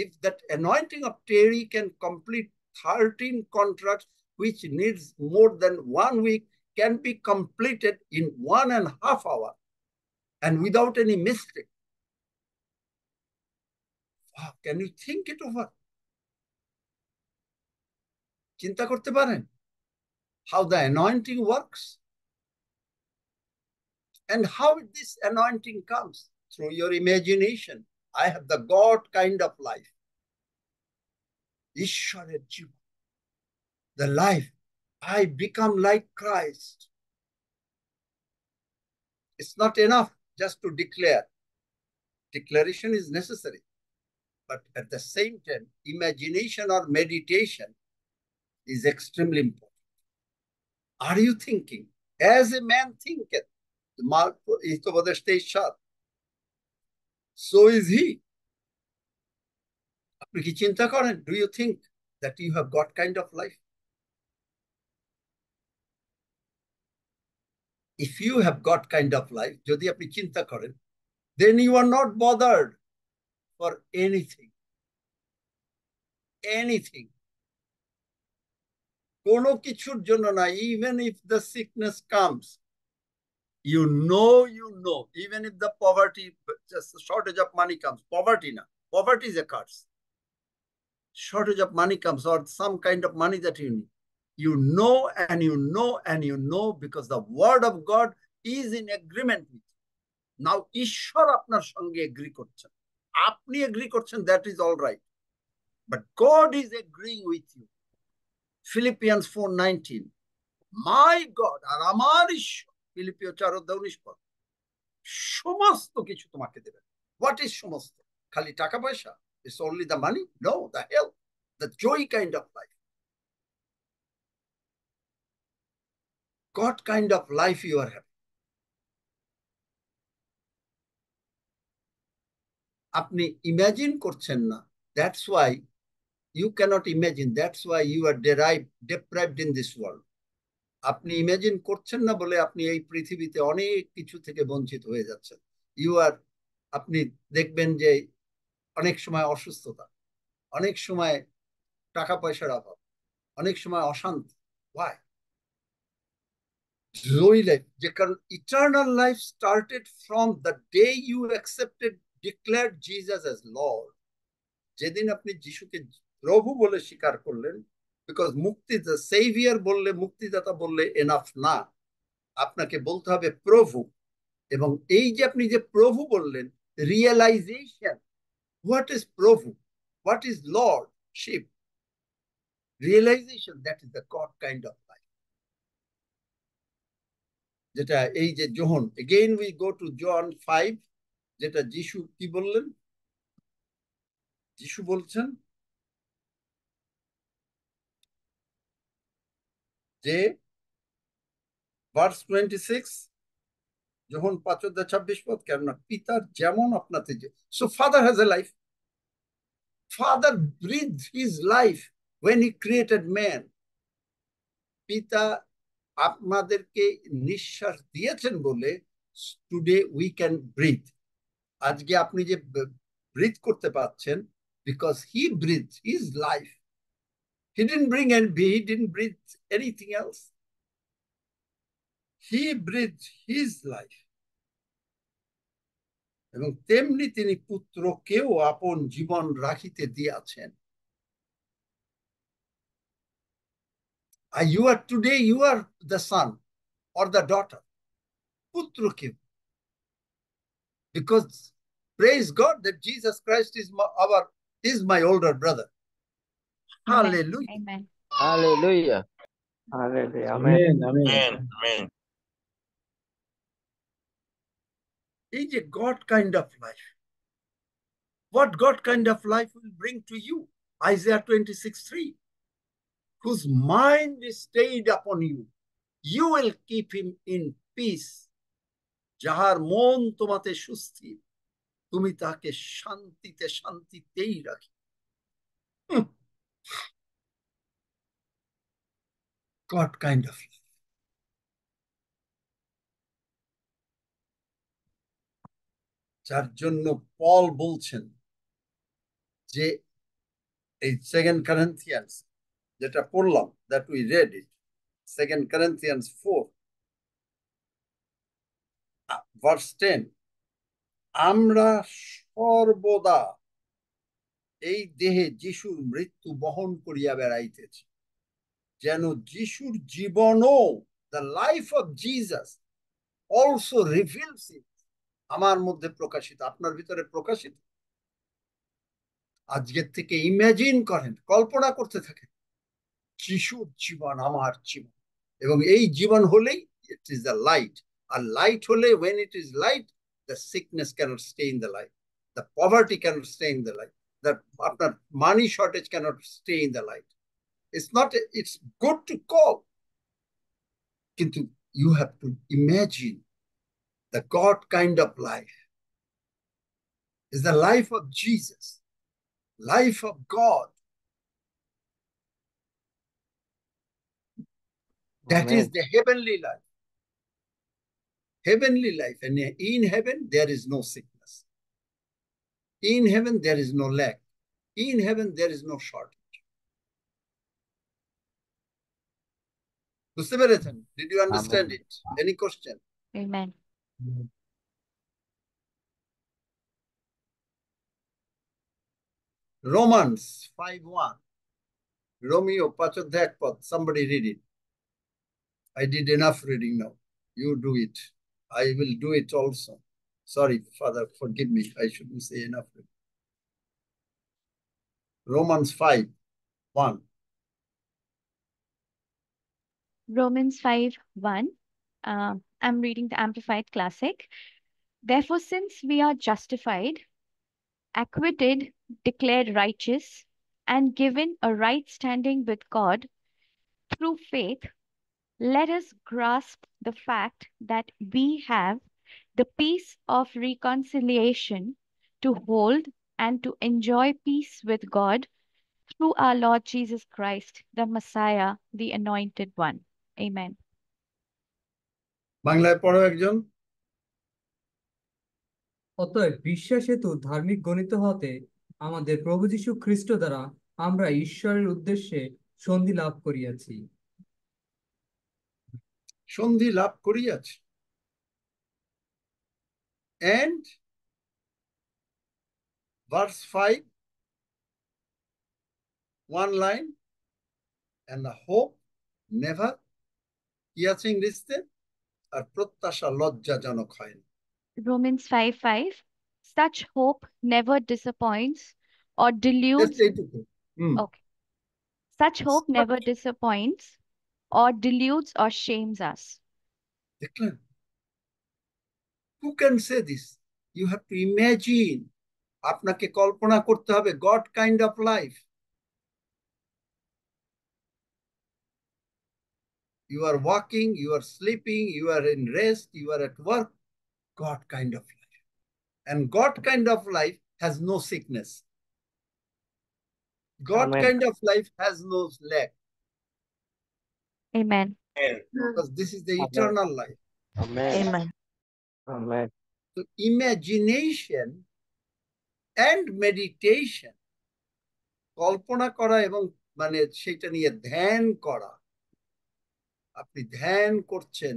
If that anointing of Terry can complete 13 contracts, which needs more than 1 week, can be completed in 1.5 hours and without any mistake. Wow, can you think it over? চিন্তা করতে পারেন how the anointing works and how this anointing comes through your imagination. I have the God kind of life. ঈশ্বরের জীবন, the life. I become like Christ. It's not enough just to declare. Declaration is necessary. But at the same time, imagination or meditation is extremely important. Are you thinking? As a man thinketh, so is he. আপনি কি চিন্তা করেন? Do you think that you have got kind of life? If you have got kind of life, যদি আপনি চিন্তা করেন, then you are not bothered for anything. Anything. কোনো কিছুর জন্য না. Even if the sickness comes, you know, even if the poverty, just shortage of money comes, poverty na. Poverty is a curse. Shortage of money comes or some kind of money that you need. You know and you know and you know because the word of God is in agreement with you. Now, ঈশ্বর আপনার সঙ্গে agree করছেন. আপনি agree করছেন, that is all right. But God is agreeing with you. Philippians 4:19. My God, আর আমার ঈশ্বর, ফিলিপিও 4:19 সমস্ত কিছু তোমাকে দেবেন. What is সমস্ত? খালি টাকা পয়সা? It's only the money? No, the health, the joy kind of life. God kind of life you are having. আপনি ইমাজিন করছেন না. That's why you cannot imagine. That's why you are deprived in this world. আপনি imagine করছেন না বলে আপনি এই পৃথিবীতে অনেক কিছু থেকে বঞ্চিত হয়ে যাচ্ছেন. আপনি দেখবেন যে অনেক সময় অসুস্থতা, অনেক সময় টাকা পয়সার অভাব, অনেক সময় অশান্তি. Why? Joy life. যে কারণ eternal life started from the day you accepted, declared Jesus as Lord. যেদিন আপনি যিশুকে প্রভু বলে স্বীকার করলেন, বিকজ মুক্তিদাতা, সেভিয়ার বললে, মুক্তিদাতা বললে এনাফ না, আপনাকে বলতে হবে প্রভু. এবং এই যে আপনি যে প্রভু বললেন, রিয়েলাইজেশন, হোয়াট ইজ প্রভু, what is lordship, realization, that is the God kind of life. যেটা এই যে যোহন, again we go to John 5, যেটা যিশু কি বললেন? যিশু বলছেন যে ভার্স 26, যখন 5:26 কেননা পিতার যেমন আপনাতে যে. So Father has a life. Father breathed his life when he created man. পিতা আপনাদেরকে নিঃশ্বাস দিয়েছেন বলে টুডে উই ক্যান ব্রিথ. আজকে আপনি যে ব্রিথ করতে পারছেন, because he breathed his life. He didn't breathe anything else. He breathed his life. এবং তেমনি তিনি পুত্রকেও আপন জীবন রাখিতে দিয়াছেন. You are the son or the daughter. পুত্রকেও. Because praise God that Jesus Christ is my older brother. Amen. Hallelujah. Amen. Hallelujah. Hallelujah. Amen. Amen. Amen. এই যে God kind of life. What God kind of life will bring to you? Isaiah 26:3. Whose mind is stayed upon you. You will keep him in peace. যাহার মন তোমাতে সুস্থির. তুমি তাকে শান্তিতেই রাখি। God kind of life. যার জন্য পল বলছেন যে এই 2 Corinthians যেটা পড়লাম, that we read it, 2 Corinthians 4 verse 10, আমরা সর্বদা এই দেহে যিশুর মৃত্যু বহন করিয়া বেড়াইতেছি, যেন যিশুর জীবনও, the life of Jesus also reveals it, আমার মধ্যে প্রকাশিত, আপনার ভিতরে প্রকাশিত। আজকের থেকে ইমাজিন করেন, কল্পনা করতে থাকেন, যিশুর জীবন আমার জীবন, এবং এই জীবন হলেই it is the light, আর লাইট হলে when it is light, the sickness cannot stay in the light, the poverty cannot stay in the light, the আপনার money shortage cannot stay in the light. It's good to call, কিন্তু you have to imagine the God kind of life is the life of Jesus, life of God. That is the heavenly life. Heavenly life. And in heaven, there is no sickness. In heaven, there is no lack. In heaven, there is no shortage. বুঝতে পেরেছেন? Did you understand it? Any question? Amen. Romans 5:1. Romeo, Pachadhyak, somebody read it. I did enough reading now. You do it. I will do it also. Sorry, Father, forgive me. I shouldn't say enough reading. Romans 5:1. Romans 5:1. I'm reading the Amplified Classic. Therefore, since we are justified, acquitted, declared righteous, and given a right standing with God through faith, let us grasp the fact that we have the peace of reconciliation to hold and to enjoy peace with God through our Lord Jesus Christ, the Messiah, the Anointed One. Amen. বাংলায় পড়ো একজন। অতএব বিশ্বাস হেতু ধার্মিক গণিত হতে আমাদের প্রভু যীশু খ্রিস্ট দ্বারা আমরা ঈশ্বরের উদ্দেশ্যে সন্ধি লাভ করিয়াছি। সন্ধি লাভ করিয়াছি। And verse 5, one line, and the hope never, কি আছে ইংরেজিতে? আর প্রত্যাশা লজ্জাজনক হয় না। Romans 5:5. Such hope never disappoints or Just deludes. এইটুকু। Okay. Such hope never disappoints or deludes or shames us. দেখলেন? Who can say this? You have to imagine. আপনাকে কল্পনা করতে হবে God kind of life. You are walking, you are sleeping, you are in rest, you are at work. God kind of life. And God kind of life has no sickness. God Amen. kind of life has no lack. Amen. Because this is the Amen. eternal life. Amen. Amen. Amen. So imagination and meditation, কল্পনা করা এবং মানে সেটা নিয়ে ধ্যান করা, আপনি ধ্যান করছেন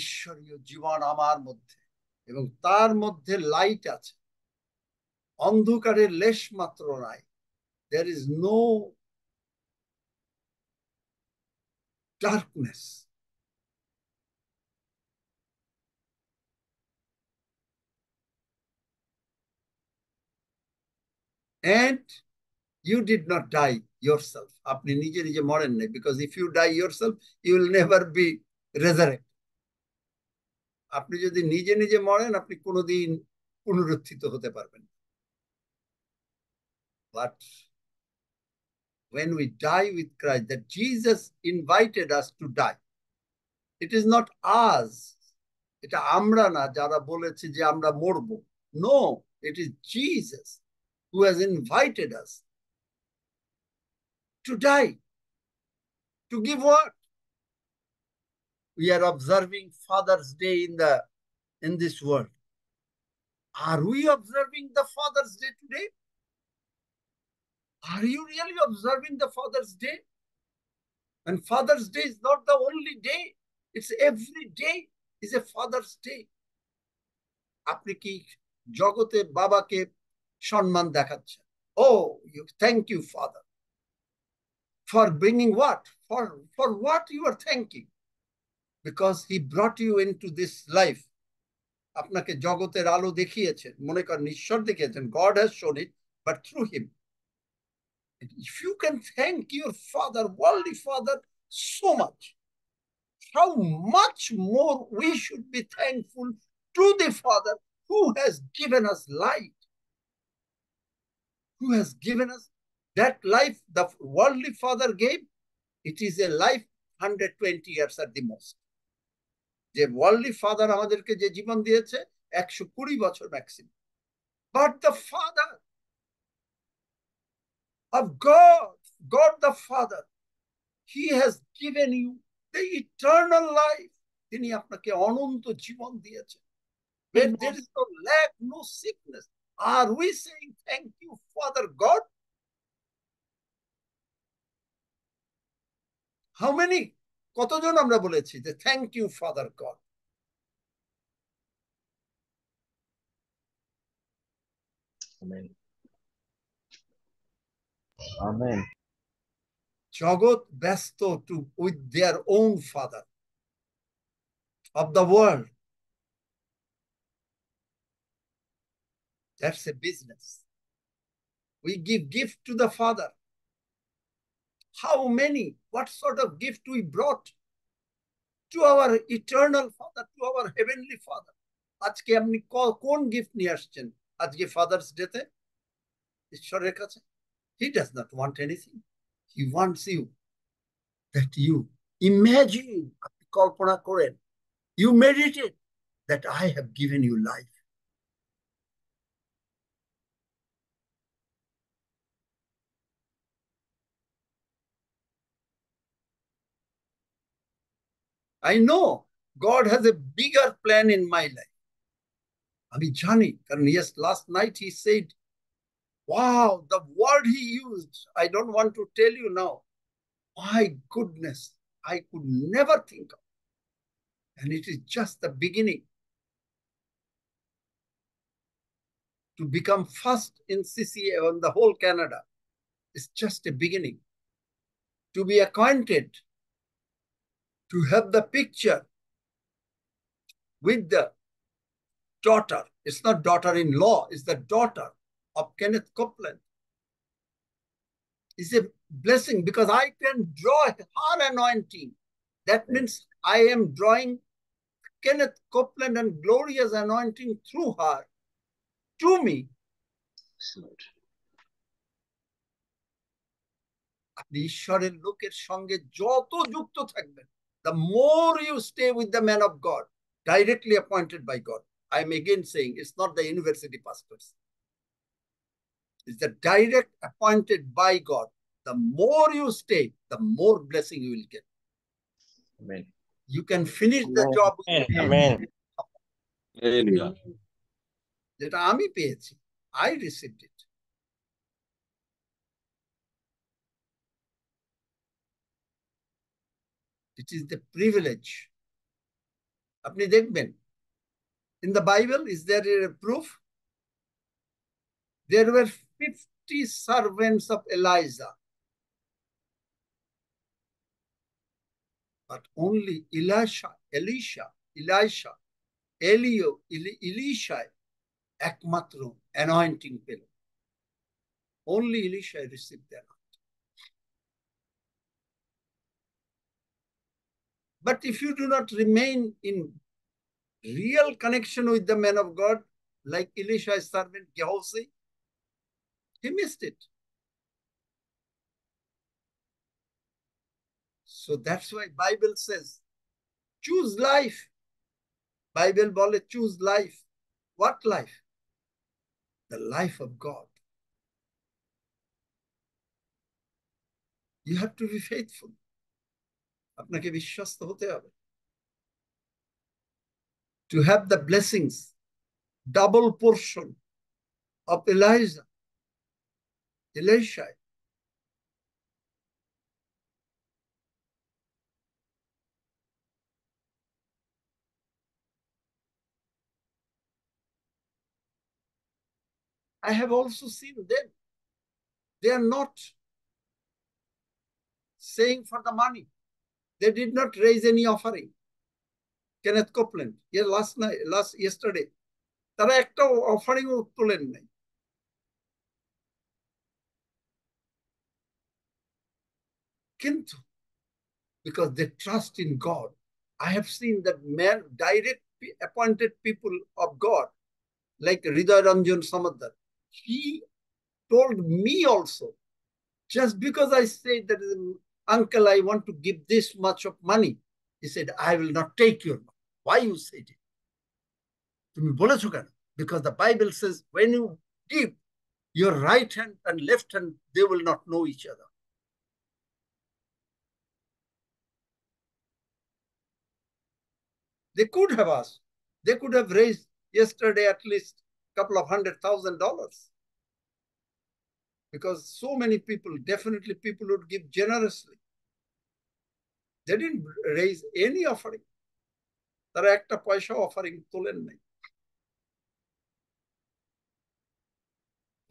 ঈশ্বরীয় জীবন আমার মধ্যে, এবং তার মধ্যে লাইট আছে, অন্ধকারের লেশ মাত্র নাই। There is no darkness. And you did not die yourself. আপনি নিজে নিজে মরেন নাই, because if you die yourself, you will never be resurrected. আপনি যদি নিজে নিজে মরেন, আপনি কোনোদিন পুনরুত্থিত হতে পারবেন। But when we die with Christ, that Jesus invited us to die. It is not us. এটা আমরা না যারা বলেছি যে আমরা মরবো। No, it is Jesus who has invited us to die. To give what? We are observing Father's Day in this world. Are we observing the Father's Day today? Are you really observing the Father's Day? And Father's Day is not the only day. It's every day is a Father's Day. আপনি কি জগতে বাবাকে সম্মান দেখাচ্ছেন? Oh, thank you, Father. For bringing what? For what you are thanking? Because he brought you into this life. আপনাকে জগতের আলো দেখিয়েছেন, মনে করেন ঈশ্বর দেখিয়েছেন, God has shown it, but through him. If you can thank your father, worldly father, so much, how much more we should be thankful to the Father who has given us light, who has given us that life the worldly father gave. It is a life 120 years at the most. যে worldly father আমাদেরকে যে জীবন দিয়েছে 120 বছর maximum. But the Father of God the Father, he has given you the eternal life. তিনি আপনাকে অনন্ত জীবন দিয়েছেন, where Amen. there is no lack, no sickness. Are we saying thank you, Father God? How many? কতজন আমরা বলেছি যে thank you, Father God? Amen. Amen. জগৎ ব্যস্ত with their own father of the world. That's a business. We give gift to the Father. How many? What sort of gift we brought to our eternal Father, to our heavenly Father? আজকে আপনি কোন gift নিয়ে আসছেন আজকে father's ডেতে ঈশ্বরের কাছে? He does not want anything. He wants you that you imagine, আপনি কল্পনা করেন, you meditate that I have given you life. I know God has a bigger plan in my life. আমি জানি, কারণ yes, last night he said, wow, the word he used, I don't want to tell you now. My goodness, I could never think of. And it is just the beginning. To become first in CCA on the whole Canada is just a beginning. To be acquainted, to have the picture with the daughter. It's not daughter-in-law, it's the daughter of Kenneth Copeland. It's a blessing because I can draw her anointing. That means I am drawing Kenneth Copeland and Gloria's anointing through her to me. আপনি ঈশ্বরের লোকের সঙ্গে যত যুক্ত থাকবেন, the more you stay with the man of God, directly appointed by God. I am again saying it's not the university pastors. It's the direct appointed by God. The more you stay, the more blessing you will get. Amen. You can finish the job. Amen. যেটা আমি পেয়েছি, I received it. It is the privilege. আপনি দেখবেন, in the Bible, is there a proof? There were 50 servants of Elijah, but only Elisha, একমাত্র anointing পেল. Only Elisha received the anointing. But if you do not remain in real connection with the man of God, like Elisha's servant Gehazi, he missed it. So that's why Bible says, choose life. Bible বলে choose life. What life? the life of God. You have to be faithful. আপনাকে বিশ্বস্ত হতে হবে। To have the blessings, double portion of Elisha. I have also seen them. They are not saying for the money. They did not raise any offering. Kenneth Copeland, yesterday, তারা একটা offering তোলেন নাই। কিন্তু because they trust in God, I have seen that men, direct appointed people of God, like Hriday Ranjan Samadar, he told me also, just because I said that, uncle, I want to give this much of money, he said, I will not take your money. Why you said it? তুমি বলেছো কেন? Because the Bible says when you give, your right hand and left hand, they will not know each other. They could have asked. They could have raised yesterday at least a couple of $100,000. Because so many people, definitely people would give generously. They didn't raise any offering. তারা একটা পয়সা offering তোলেন নাই।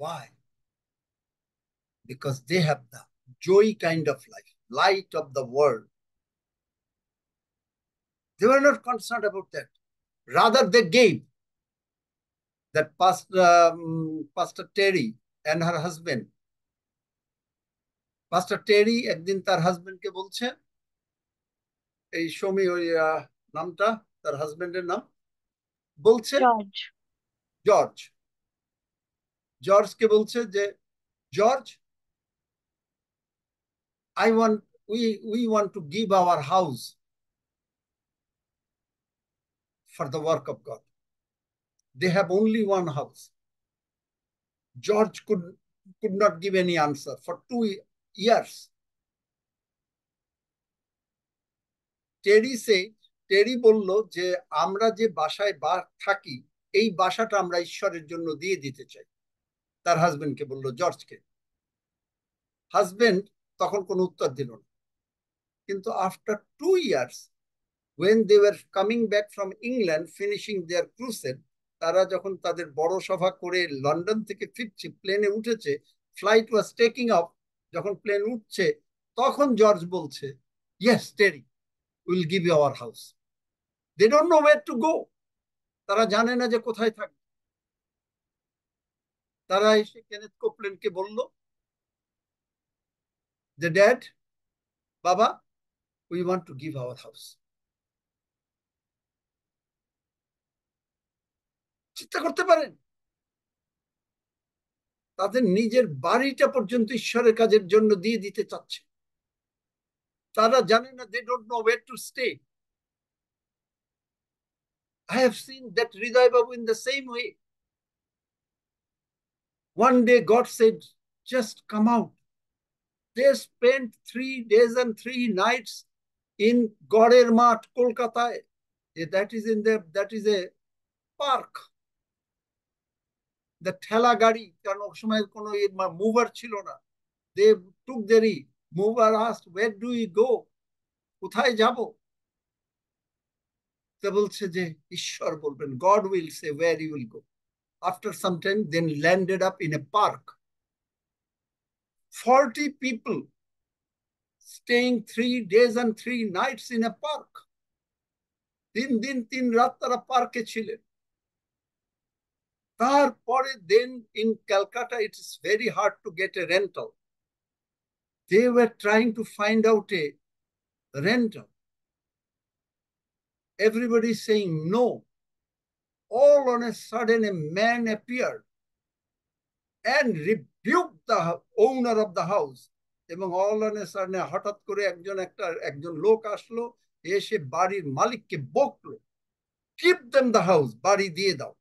Why? Because they have the joy kind of life, light of the world. They were not concerned about that. Rather, they gave. That Pastor Terry and her husband. Pastor Terry একদিন তার হাজবেন্ডকে বলছে, এই সমী ওই নামটা তার হাজবেন্ডের নাম, বলছে জর্জকে বলছে যে George, we want to give our house for the work of God. They have only one house. George could not give any answer for 2 years. টেরি বলল যে আমরা যে বাসায় থাকি, এই বাসাটা আমরা ঈশ্বরের জন্য দিয়ে দিতে চাই। তার হাজবেন্ডকে বলল, জর্জকে। হাজবেন্ড তখন কোনো উত্তর দিল না। কিন্তু after 2 years, when they were coming back from England, finishing their crusade, তারা যখন তাদের বড় সভা করে লন্ডন থেকে ফিরছে, প্লেনে উঠেছে, ফ্লাইট ওয়াজ টেকিং অফ, যখন প্লেন উঠছে, তখন জর্জ বলছে, yes Terry, will give you our house. They don't know where to go. তারা জানে না যে কোথায় থাকবে। তারা এসে কেনেথ কোপল্যান্ডকে বলল যে ড্যাড, বাবা, we want to give our house. চিন্তা করতে পারেন, তাদের নিজের বাড়িটা পর্যন্ত ঈশ্বরের কাজের জন্য দিয়ে দিতে চাচ্ছে। তারা জানে না, they don't know where to stay. I have seen that Hriday Babu in the same way. One day God said, just come out. They spent 3 days and 3 nights in Gorer Mat, Kolkata. That is a park. The ঠেলা গাড়ি, কারণ ওই সময় কোনো mover ছিল না। They took their mover, asked, where do we go? কোথায় যাব? তা বলছে যে ঈশ্বর বলবেন, God will say where you will go. After some time, then landed up in a park. 40 people staying 3 days and 3 nights in a park. 3 দিন 3 রাত তারা পার্কে ছিলেন। তারপরে then in Calcutta, it is very hard to get a rental. They were trying to find out a rental. Everybody saying no. All on a sudden, a man appeared and rebuked the owner of the house. এবং all on a sudden, হঠাৎ করে একজন লোক আসলো, এসে বাড়ির মালিককে বকলো, give them the house, বাড়ি দিয়ে দাও।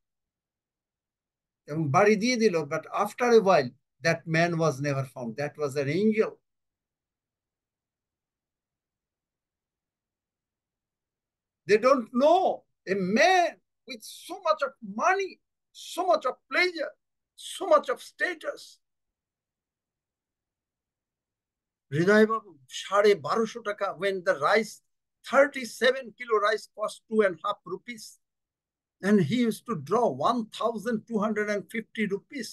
এবং বাড়ি দিয়ে দিল, but after a while that man was never found. That was an angel. They don't know a man with so much of money, so much of pleasure, so much of status. Hriday Babu, 1250 টাকা, when the rice, 37 kilo rice cost 2.5 rupees. And he used to draw 1,250 rupees.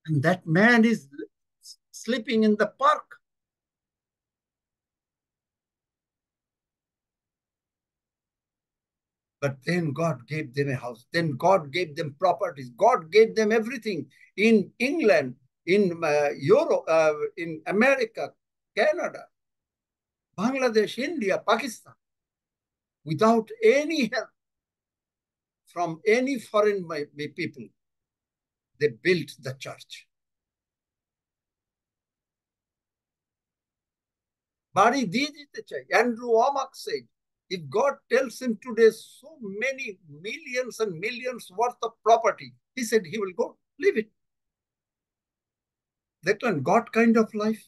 And that man is sleeping in the park. But then God gave them a house. Then God gave them properties. God gave them everything in England, in Europe, in America, Canada, Bangladesh, India, Pakistan, without any help from any foreign people. They built the church. বাড়ি দিয়ে দিতে চাই. Andrew Wommack said, if God tells him today so many millions and millions worth of property, he said he will go live it. Declan, God kind of life.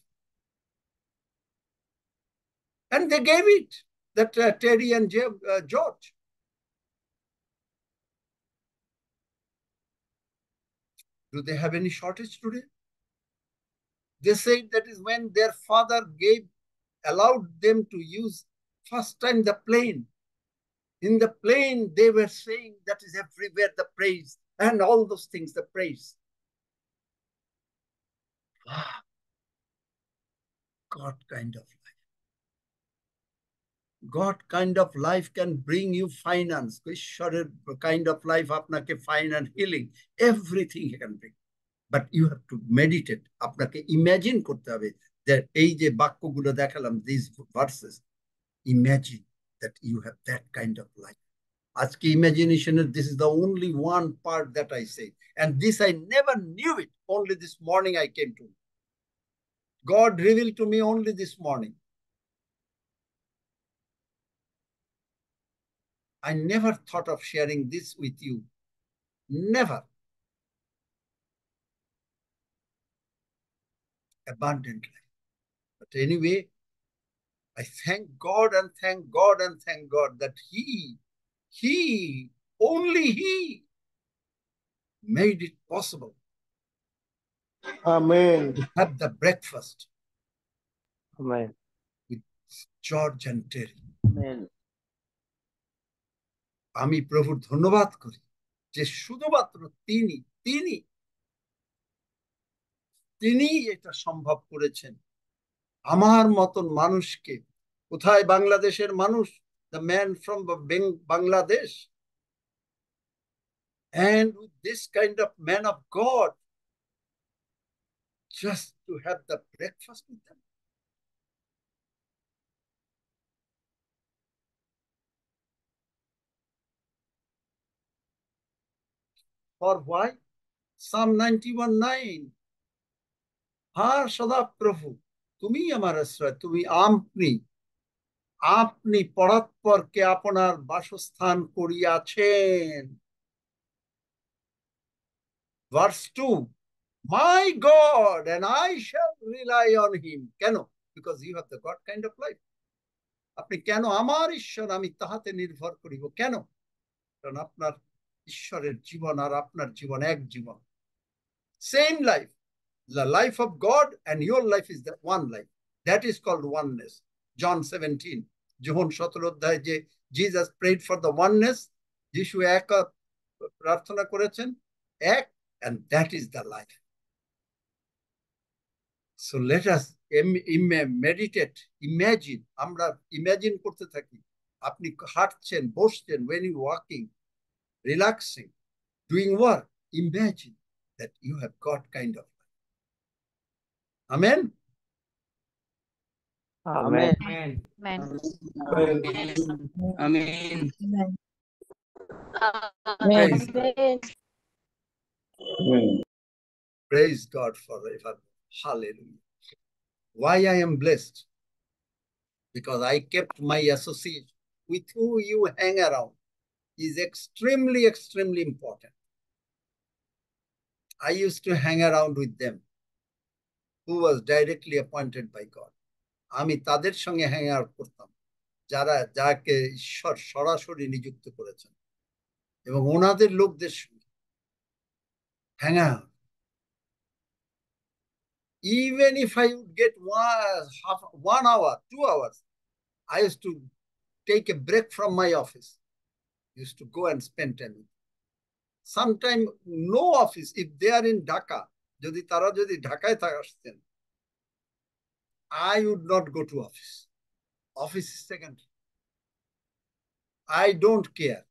And they gave it, that Terry and George. Do they have any shortage today? They said that is when their father allowed them to use first time the plane. In the plane, they were saying that is everywhere the praise and all those things, the praise. Wow. God kind of life. God kind of life can bring you finance. Ishwarer kind of life, apnake finance, healing, everything he can bring. But you have to meditate. Apnake imagine korte hobe that ei je bakkogulo dekhalam, these verses. Imagine that you have that kind of life. Aajke imagination, this is the only one part that I say. And this I never knew it. Only this morning I came to. God revealed to me only this morning. I never thought of sharing this with you. Never. Abundant life. But anyway, I thank God and thank God and thank God that only He made it possible Amen. to have the breakfast Amen. with George and Terry. Amen. আমি প্রভুর ধন্যবাদ করি যে শুধুমাত্র তিনি এটা সম্ভব করেছেন। আমার মতন মানুষকে, কোথায় বাংলাদেশের মানুষ, the man from Bangladesh, and with this kind of man of God, just to have the breakfast with them. For why? Psalm 91:9. হ্যাঁ সদাপ্রভু, তুমি আমার আশ্রয়, তুমি আপনি পরাৎপরকে আপনার বাসস্থান করিয়াছেন। Verse 2, my God, and I shall rely on him. কেন? Because you have the God kind of life. আপনি কেন আমার ঈশ্বর, আমি তাহাতে নির্ভর করিব, কেন? কারণ আপনার ঈশ্বরের জীবন আর আপনার জীবন এক জীবন, same life. The life of God and your life is the one life. That is called oneness. John 17. John 17 অধ্যায়ে যে Jesus prayed for the oneness, যিশু এক প্রার্থনা করেছেন, এক, and that is the life. So let us meditate, imagine. আমরা imagine করতে থাকি। আপনি হাঁটছেন, বসছেন, when you walking, relaxing, doing work, imagine that you have God kind of life. Amen. Amen. Amen. Amen. Amen. Praise God. Amen. Praise God forever. Hallelujah. Why I am blessed? Because I kept my association with who you hang around is extremely, extremely important. I used to hang around with them who was directly appointed by God. আমি তাদের সঙ্গে hang out করতাম যাকে ঈশ্বর সরাসরি নিযুক্ত করেছেন, এবং ওনাদের লোকদের সঙ্গে hang out. Even if I would get 1 hour, 2 hours, I used to take a break from my office. Used to go and spend time with them. Sometime no office, if they are in Dhaka, তারা যদি ঢাকায় আসতেন, I would not go to office. Office is secondary. I don't care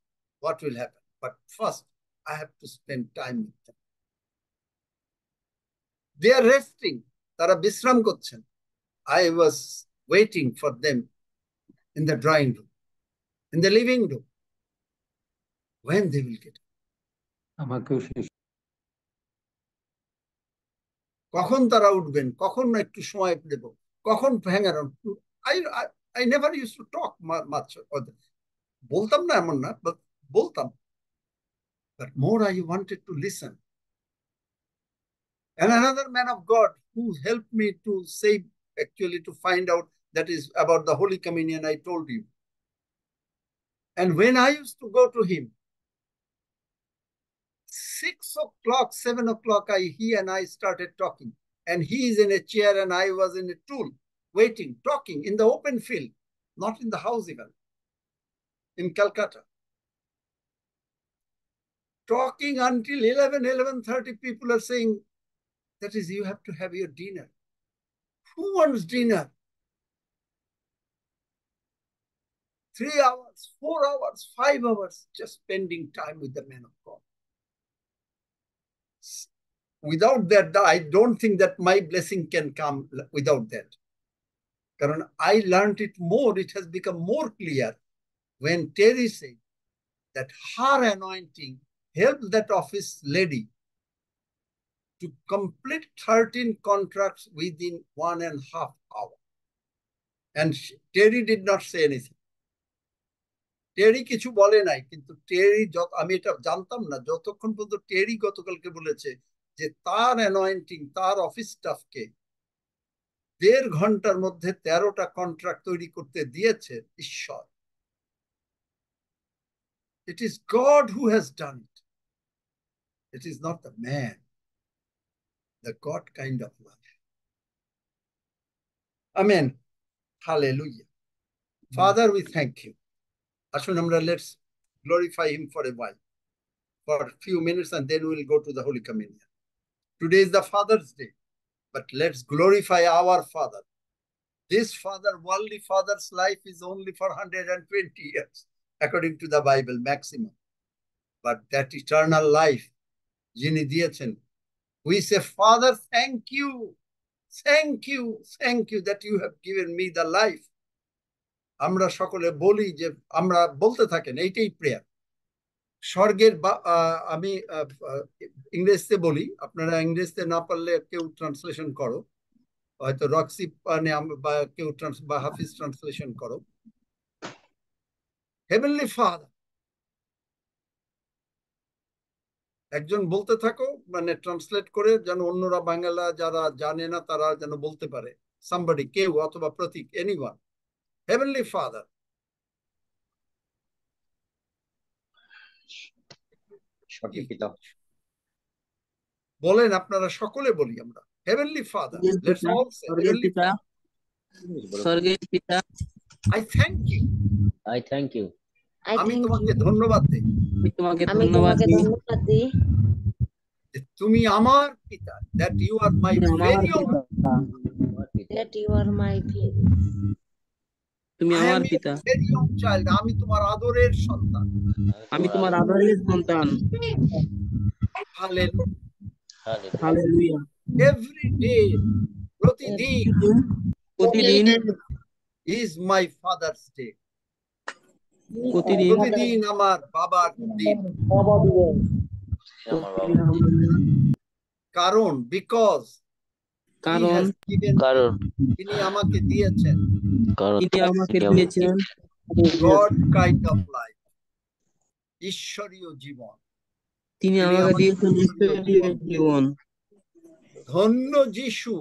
what will happen, but first I have to spend time with them. They are resting. তারা বিশ্রাম করছেন. I was waiting for them in the drawing room, in the living room. When they will get? কখন তারা উঠবেন, কখন একটু সময় দেব, কখন hang around. I never used to talk much. বলতাম না এমন না, but বলতাম, but more I wanted to listen. And another man of God who helped me to save, actually to find out, that is about the Holy Communion, I told you. And when I used to go to him, 6 o'clock, 7 o'clock, he and I started talking. And he is in a chair and I was in a tool, waiting, talking in the open field, not in the house even, in Calcutta. Talking until 11:30, people are saying, that is, you have to have your dinner. Who wants dinner? 3 hours, 4 hours, 5 hours, just spending time with the man of God. Without that, I don't think that my blessing can come without that. Because I learned it more, it has become more clear when Terry said that her anointing helped that office lady to complete 13 contracts within 1.5 hours. And Terry did not say anything. টেরি কিছু বলে নাই, কিন্তু টেরি, আমি এটা জানতাম না যতক্ষণ পর্যন্ত টেরি গতকালকে বলেছে যে তার অ্যানয়েন্টিং তার অফিস স্টাফকে 1.5 ঘন্টার মধ্যে 13টা কন্ট্রাক্ট তৈরি করতে দিয়েছে ঈশ্বর। It is God who has done it. It is not the man, the God kind of life. Amen. Hallelujah. Father, we thank you. Ashun amra, let's glorify him for a while, for a few minutes, and then we'll go to the Holy Communion. Today is the Father's Day, but let's glorify our Father. This father, worldly father's life is only for 120 years, according to the Bible, maximum. But that eternal life, jini diyechen, we say, Father, thank you, thank you, thank you that you have given me the life. আমরা সকলে বলি যে, আমরা বলতে থাকেন, এইটাই prayer. স্বর্গের, আমি ইংরেজিতে বলি, আপনারা ইংরেজিতে না পারলে কেউ ট্রান্সলেশন করো, হয়তো রক্সি বা কেউ বা হাফিজ ট্রান্সলেশন করো। হেভেনলি ফাদার, একজন বলতে থাকো, মানে ট্রান্সলেট করে, যেন অন্যরা বাংলা যারা জানে না তারা যেন বলতে পারে। সামবডি, কেউ অথবা প্রতীক, এনিওয়ান। হেভেনলি ফাদার, বলেন আপনারা, সকলে বলি আমরা, heavenly father, let's all say, heavenly father, স্বর্গের পিতা, I thank you, I thank you. আমি তোমাকে ধন্যবাদ দিই, আমি তোমাকে ধন্যবাদ দিই যে তুমি আমার পিতা, that you are my very own, that you are my তুমি I আমার am পিতা, your very own child, আমি তোমার আদরের সন্তান। আমি তোমার আদরের সন্তান। Hallelujah. হালেলুয়া। Every day, প্রতিদিন is my father's day. প্রতিদিন আমার বাবার দিন। কারণ, because তিনি আমাকে দিয়েছেন God kind of life, ঈশ্বরীয় জীবন। তিনি তিনি আমাকে আমাকে দিয়েছেন ঈশ্বরীয় ঈশ্বরীয় জীবন। জীবন। ধন্য যিশু।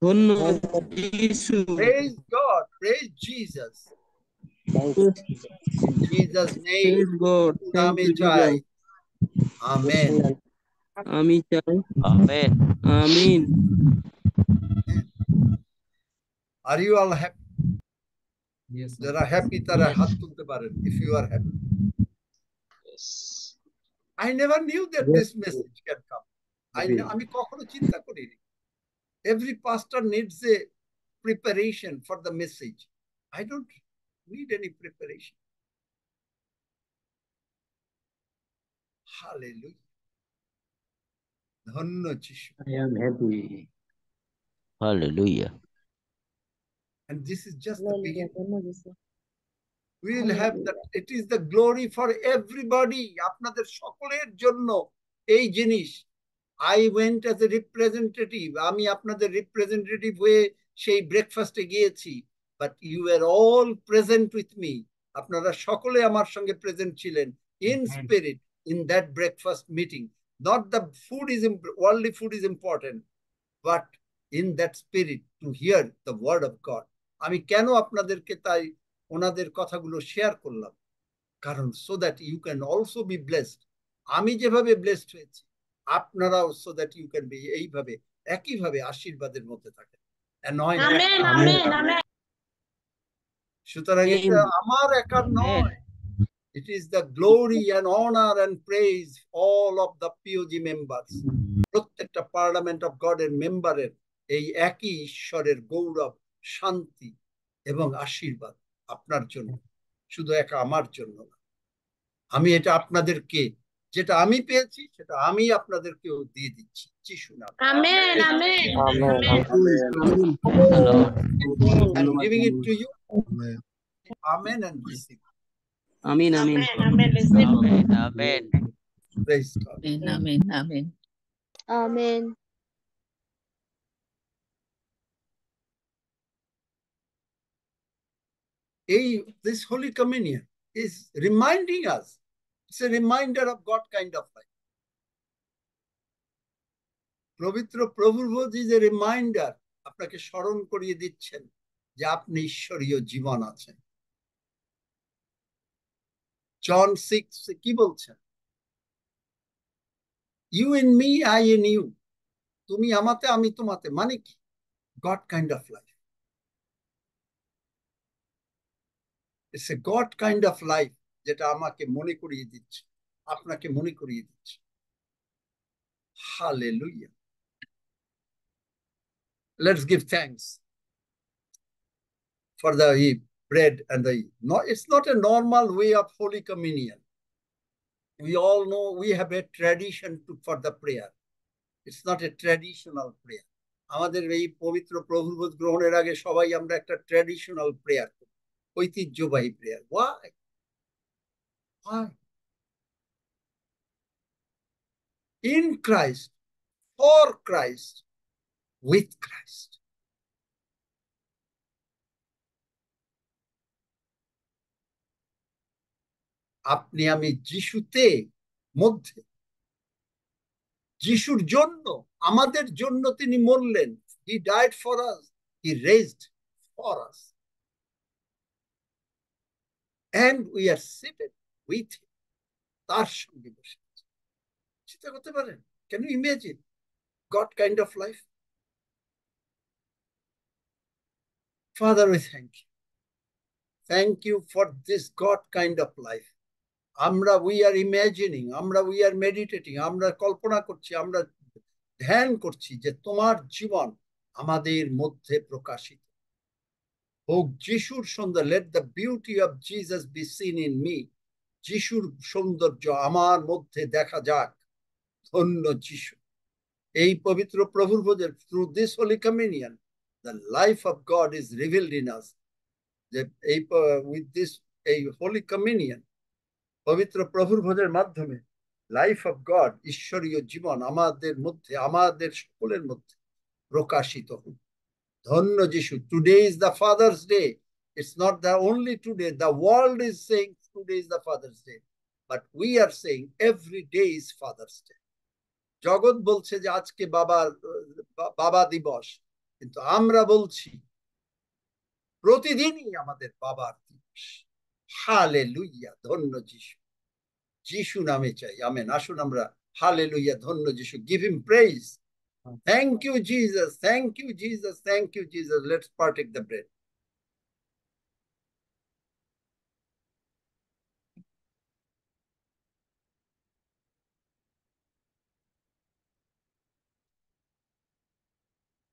ধন্য যিশু। Praise God, praise Jesus. In Jesus' name, Praise God. Thank আমি you, চাই। Jesus. Amen. আমি চাই। Amen. Amin. Are you all happy? Yes, sir. যারা happy তারা হাত তুলতে পারেন if you are happy. Yes. I never knew that Yes. this message can come. আমি কখনো চিন্তা করিনি. Every pastor needs a preparation for the message. I don't need any preparation. Hallelujah. ধন্য যিশু. I am happy. Hallelujah. And this is just the Hallelujah. beginning. ধন্য যিশু। We will have that. It is the glory for everybody. আপনাদের সকলের জন্য এই জিনিস. I went as a representative. আমি আপনাদের representative হয়ে সেই ব্রেকফাস্টে গিয়েছি. But you were all present with me. আপনারা সকলে আমার সঙ্গে প্রেজেন্ট ছিলেন in spirit in that breakfast meeting. Not the food is worldly food is important, but in that spirit to hear the word of God. আমি কেন আপনাদেরকে তাই ওনাদের কথাগুলো শেয়ার করলাম, কারণ so that you can also be blessed. আমি যেভাবে blessed হয়েছি আপনারাও so that you can be এইভাবে একইভাবে আশীর্বাদের মধ্যে থাকেন। Amen amen amen. সুতরাং এটা আমার একার নয়। It is the glory and honor and praise all of the POG members. প্রত্যেকটা পার্লামেন্ট অফ গড এর মেম্বারের এই একই ঈশ্বরের গৌরব, শান্তি এবং আশীর্বাদ আপনার জন্য, শুধু একা আমার জন্য না। আমি এটা আপনাদেরকে যেটা আমি পেয়েছি সেটা আমি আপনাদেরকেও দিয়ে দিচ্ছি যিশু নামে। Amen amen Amin. Hello. I'm giving it to you. Amen and receive. Amin Amin. Amen receive. Amen. Amen. Praise God. Amen. Amen. Amen. This Holy Communion is reminding us. It's a reminder of God kind of life. পবিত্র প্রভুর ভোজ is a reminder. আপনাকে স্মরণ করিয়ে দিচ্ছেন যে আপনি ঈশ্বরীয় জীবন আছেন। জন 6 কি বলছেন? You in me, I in you. তুমি আমাতে আমি তোমাতে, মানে কি? God kind of life. It's a God kind of life যেটা আমাকে মনে করিয়ে দিচ্ছে, আপনাকে মনে করিয়ে দিচ্ছে। Hallelujah. Let's give thanks for the bread and the no. It's not a normal way of Holy Communion. We all know we have a tradition for the prayer. It's not a traditional prayer. আমাদের এই পবিত্র প্রভুর ভোজ গ্রহণের আগে সবাই আমরা একটা ট্র্যাডিশনাল প্রেয়ার করি, ঐতিহ্যবাহী prayer. Why? Why? In Christ, for Christ, with Christ. আপনি আমি যিশুতে মধ্যে, যিশুর জন্য, আমাদের জন্য তিনি মরলেন। He died for us. He raised for us. And we are seated with him. তার সঙ্গে বসে আছি। চিন্তা করতে পারেন? Can you imagine God kind of life? Father, we thank you. Thank you for this God kind of life. আমরা we are imagining, we are meditating, আমরা কল্পনা করছি, আমরা ধ্যান করছি যে তোমার জীবন আমাদের মধ্যে প্রকাশিত হোক। যিশুর সুন্দর, let the beauty of Jesus be seen in me. যিশুর সৌন্দর্য আমার মধ্যে দেখা যাক। ধন্য যিশু। এই পবিত্র প্রভুর ভোজের through this Holy Communion, the life of God is revealed in us. যে এই with this এই Holy Communion, পবিত্র প্রভুর ভোজের মাধ্যমে লাইফ অফ গড, ঈশ্বরীয় জীবন আমাদের মধ্যে, আমাদের সকলের মধ্যে প্রকাশিত হোক। ধন্য যিশু। Today is the father's day. It's not the only today. The world is saying today is the Father's Day. but we are saying every day is Father's Day. জগৎ বলছে যে আজকে বাবা দিবস, কিন্তু আমরা বলছি প্রতিদিনই আমাদের বাবার দিবস। হালেলুয়া, ধন্য যিশু, যিশু নামে চাই, আমেন। আসুন আমরা হালেলুয়া, ধন্য যিশু, give him praise. Thank you Jesus, thank you Jesus, thank you Jesus. Let's partake the bread.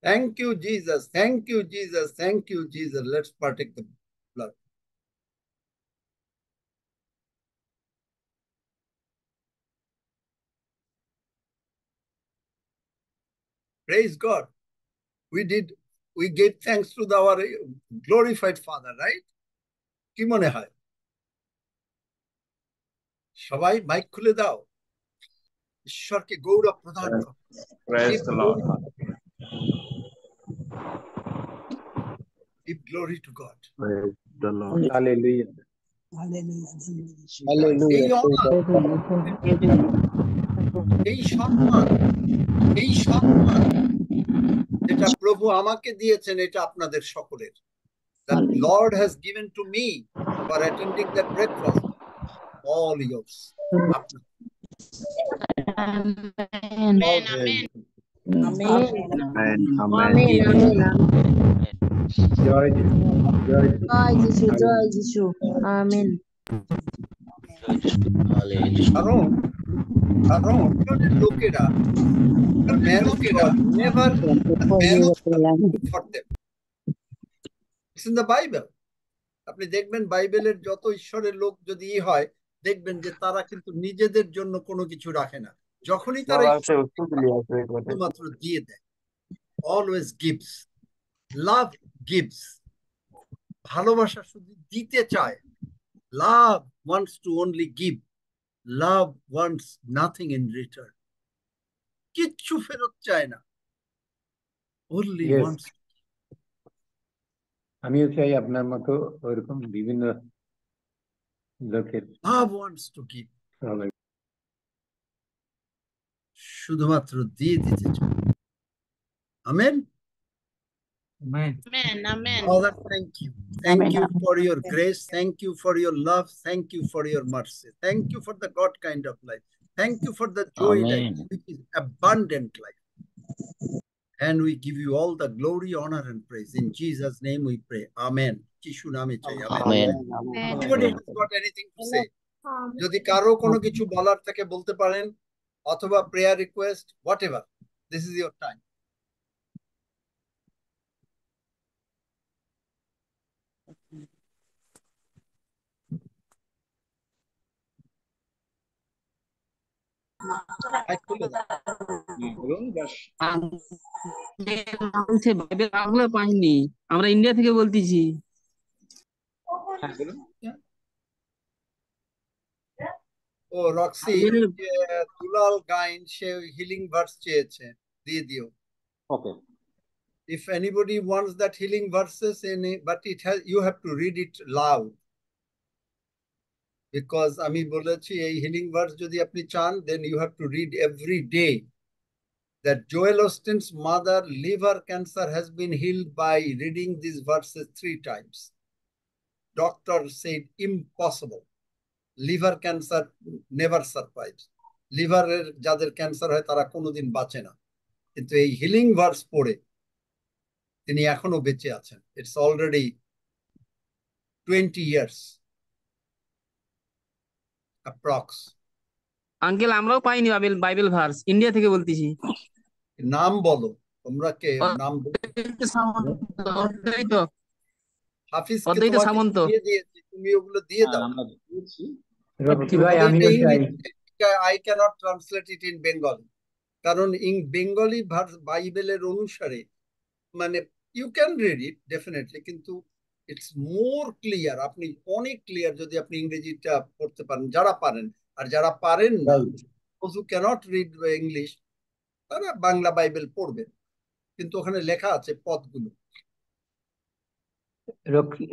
Thank you Jesus, thank you Jesus, thank you Jesus. Let's partake the blood. Praise God. We gave thanks to our glorified Father, right? কি মনে হয়? সবাই mic খুলে দাও, ঈশ্বরকে গৌরব প্রদান করো। Praise the Lord. Give glory to God. Praise the Lord. Hallelujah. এই honor, এই সম্মান যেটা প্রভু আমাকে দিয়েছেন, এটা আপনাদের সকলের। The Lord has given to me for attending that breakfast. All yours. Amen. Amen. Amen. Amen. Joy, joy. Joy Jishu. Amen. কারণ লোকেরা, man of God never man of God for them. It's in the Bible. আপনি দেখবেন বাইবেলের যত ঈশ্বরের লোক যদি হয়, দেখবেন যে তারা কিন্তু নিজেদের জন্য কোনো কিছু রাখে না। যখনই তারা শুধুমাত্র দিয়ে দেয়। Always gives, love gives. ভালোবাসা শুধু দিতে চায়। Love wants to only give, love wants nothing in return. কিচ্ছু ফেরত চায় না, অনলি Yes. ওয়ান্টস। আমিও চাই আপনার মতো ওইরকম বিভিন্ন লোকের লাভ ওয়ান্টস টু গিভ, হবে। শুধুমাত্র দিয়ে দিতে চায়। Amen. Amen. Amen. Amen. Father, thank you. Thank you for your grace. Thank you for your love. Thank you for your mercy. Thank you for the God kind of life. Thank you for the joy life, which is abundant life. And we give you all the glory, honor, and praise. In Jesus' name we pray. Amen. যিশু নামে চাই। Amen. Anybody has got anything to say? যদি কারো কোনো কিছু বলার থাকে বলতে পারেন, অথবা prayer request, whatever. This is your time. Bible Bangla পাইনি, আমরা ইন্ডিয়া থেকে বলতেছি। ও রক্সি, দুলাল গাইন সে হিলিং ভার্স চেয়েছে, দিয়ে দিও। Okay. If anybody wants that healing verses but you have to read it loud, because আমি বলেছি এই healing verse যদি আপনি চান, then you have to read every day that Joel Osteen's mother liver cancer has been healed by reading these verses 3 times. Doctor said impossible. Liver cancer never survives. Liver যাদের cancer হয় তারা কোনোদিন বাঁচে না, কিন্তু এই হিলিং ভার্স পড়ে তিনি এখনো বেঁচে আছেন। It's already 20 years approx. Uncle আমরাও পাইনি বাইবেল ভার্স, ইন্ডিয়া থেকে বলতেছি। নাম বলো, তোমরা কে নাম? হাফিজকে তোমাকে দিয়ে দিয়েছি, তুমি ওগুলো দিয়ে দাও। রকি ভাই আমিও চাই। I cannot translate it in Bengali, কারণ ইন বেঙ্গলি বাইবেলের অনুসারে মানে you can read it definitely, কিন্তু it's more clear, আপনি অনেক ক্লিয়ার যদি আপনি ইংরেজিটা পড়তে পারেন, যারা পারেন। আর যারা পারেন না, those who cannot read English, তারা বাংলা বাইবেল পড়বেন, কিন্তু ওখানে লেখা আছে পদগুলো।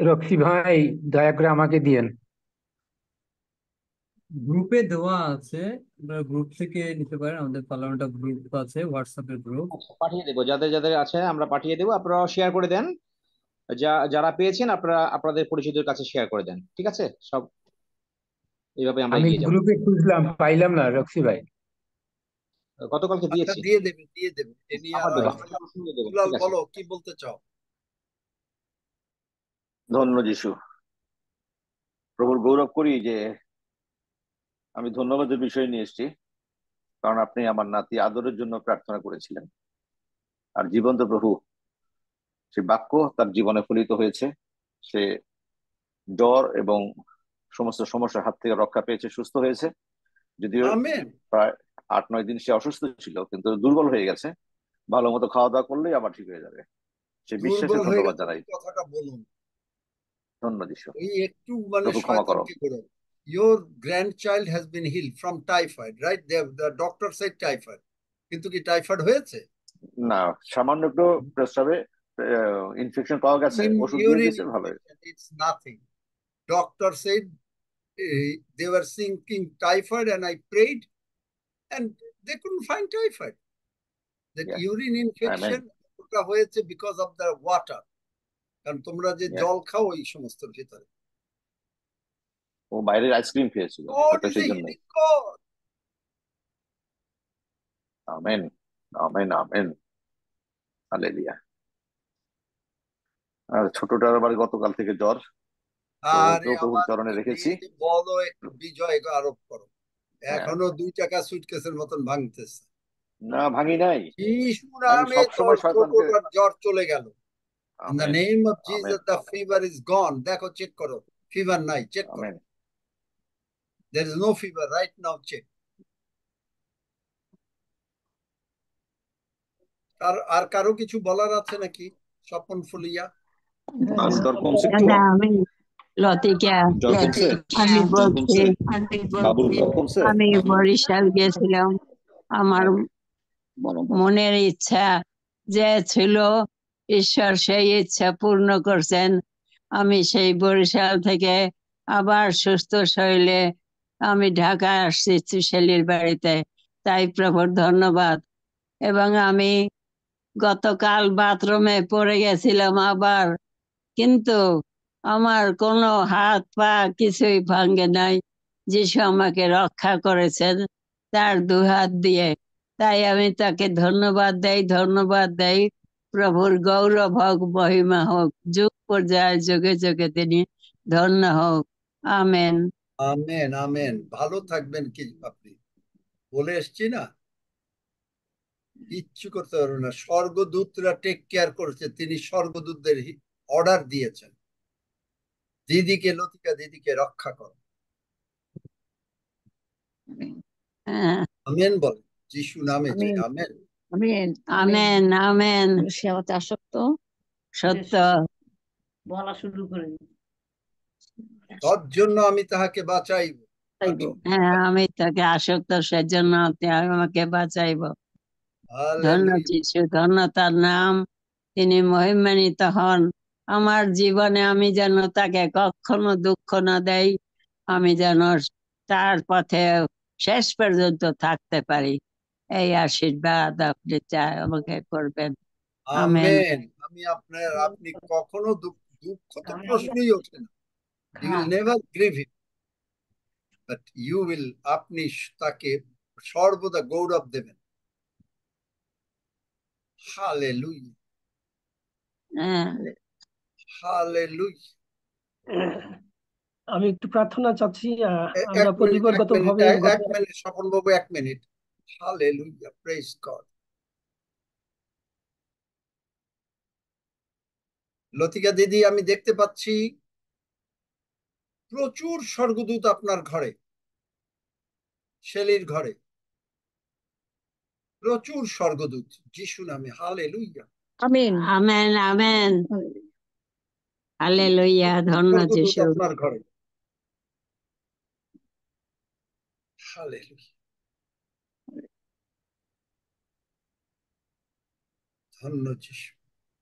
রকি ভাই দয়া করে আমাকে দিয়েন। গ্রুপে দেওয়া আছে, আপনারা গ্রুপ থেকে নিতে পারেন, আমাদের পার্লামেন্ট গ্রুপ আছে, হোয়াটসঅ্যাপের গ্রুপ। আচ্ছা, পাঠিয়ে দেবো, যাদের যাদের আছে আমরা পাঠিয়ে দেবো, আপনারা শেয়ার করে দেন। যারা পেয়েছেন আপনারা আপনাদের পরিচিতদের কাছে শেয়ার করে দেন, ঠিক আছে? সব এইভাবে আমরা আমি এগিয়ে যাবো। গ্রুপে খুঁজলাম, পাইলাম না রক্সি ভাই। গতকালকে আচ্ছা, দিয়েছি, দিয়ে দেবে এ নিয়ে আবার আর দেবো, আলোচনা। আবার শুনিয়ে দেবো, দুলাল ঠিক আছে? বলো, কি বলতে চাও? ধন্য যিশু, প্রভুর গৌরব করি যে আমি ধন্যবাদের বিষয় নিয়ে এসেছি, কারণ আপনি আমার নাতি আদরের জন্য প্রার্থনা করেছিলেন, আর জীবন্ত প্রভু সে বাক্য তার জীবনে ফলিত হয়েছে। সে জ্বর এবং সমস্ত সমস্যার হাত থেকে রক্ষা পেয়েছে, সুস্থ হয়েছে। যদিও আমেন। প্রায় 8-9 দিন সে অসুস্থ ছিল, কিন্তু দুর্বল হয়ে গেছে। ভালো মতো খাওয়া দাওয়া করলেই আবার ঠিক হয়ে যাবে। সে দুর্বল বিশ্বাসের হয়ে ধন্যবাদ গেছে জানাই। এই কথাটা বলুন। ধন্য যিশু, ওই একটু মানে প্রভু ক্ষমা করো। শয়তানকে করো। Your grandchild has been healed from typhoid, right? The doctor said typhoid. কিন্তু কি টাইফয়েড হয়েছে? না, সামান্য একটু প্রস্রাবে ইনফেকশন পাওয়া গেছে, ওষুধ দিয়ে Urine দিয়েছে, ভালো হয়েছে। infection, it's nothing. Doctor said they were thinking typhoid and I prayed and they couldn't find typhoid. That Yes. urine Amen. infection ওটা হয়েছে because of the water. কারণ তোমরা যে Yes. জল খাও এই সমস্ত ভিতরে। ও বাইরের আইসক্রিম খেয়েছিল, God হয়তো is a সেই জন্য। healing God. Amen, amen, amen, hallelujah. আর ছোটটার আবার গতকাল থেকে জ্বর, তো আরে ওকেও প্রভুর আমার চরণে রেখেছি। নিজে বলো, একটু বিজয় আরোপ করো। হ্যাঁ, এখনো 2 টাকা সুটকেসের মতন ভাঙতেছে। না ভাঙি নাই, যিশু আমি নামে সবসময় শয়তানকে। ছোটটার জ্বর চলে গেল। In the amen, name of amen, Jesus, the fever is gone. দেখো, চেক করো, ফিভার নাই, চেক করো। Amen. There is no fever right now, check. আর কারো কিছু বলার আছে নাকি? স্বপন ফুলিয়া। জ্বর কমছে একটু? দাদা আমি লতিকা, জ্বর কমছে? আমি জ্বর বলছি কমছে? বাবুর জ্বর কমছে? আমি বরিশাল গেছিলাম। আমার মনের ইচ্ছা যে ছিল, ঈশ্বর সেই ইচ্ছা পূর্ণ করছেন। আমি সেই বরিশাল থেকে আবার সুস্থ শরীরে আমি ঢাকায় আসছি চুষালির বাড়িতে, তাই প্রভুর ধন্যবাদ। এবং আমি গতকাল বাথরুমে পড়ে গেছিলাম আবার, কিন্তু আমার কোনো হাত পা কিছুই ভাঙে নাই। যিশু আমাকে রক্ষা করেছেন তার দুহাত দিয়ে, তাই আমি তাকে ধন্যবাদ দেই। প্রভুর গৌরব হোক, মহিমা হোক, যুগ পর্যায়ে যুগে যুগে তিনি ধন্য হোক। আমেন। Amen, amen. ভালো থাকবেন কি আপনি, বলে এসছি না, কিচ্ছু করতে পারবে না। স্বর্গদূতরা টেক কেয়ার করেছে, তিনি স্বর্গদূতদের অর্ডার দিয়েছেন, লতিকা দিদিকে রক্ষা করো। হ্যাঁ, আমেন বলে, যিশু নামে যে amen. Amen. Amen, amen, amen. সেবাতে আসক্ত সত্য বলা শুরু করে। তোর জন্য আমি তাহাকে বাঁচাইব। হ্যাঁ, আমি তাকে আসক্ত, সেজন্য আপনি আমাকে বাঁচাইব। ধন্য হালেলুয়া। যিশু, ধন্য তার নাম, তিনি মহিমান্বিত হন। আমার জীবনে আমি যেন তাকে কখনো দুঃখ না দেই, আমি যেন তার পথে শেষ পর্যন্ত থাকতে পারি। এই আশীর্বাদ আপনি আমাকে করবেন। আমেন। আমেন। আপনি কখনো দুঃখ তো প্রশ্নই ওঠে না। You will never grieve him, but you will, আপনি তাকে সর্বদা গৌরব দেবেন। হালেলুয়া, হ্যাঁ, হালেলুয়া। আমি একটু প্রার্থনা চাচ্ছি। এক আমরা মিনিট, পরিবারগতভাবে এক মিনিট, স্বপন বাবু, 1 মিনিট। Hallelujah, praise God. লতিকা দিদি, আমি দেখতে পাচ্ছি প্রচুর স্বর্গদূত আপনার ঘরে, শেলির ঘরে প্রচুর স্বর্গদূত, যিশু নামে। Hallelujah, amen, amen, amen. Hallelujah, ধন্য স্বর্গদূত যিশু। আপনার ঘরে। হালেলুয়া, ধন্য যিশু।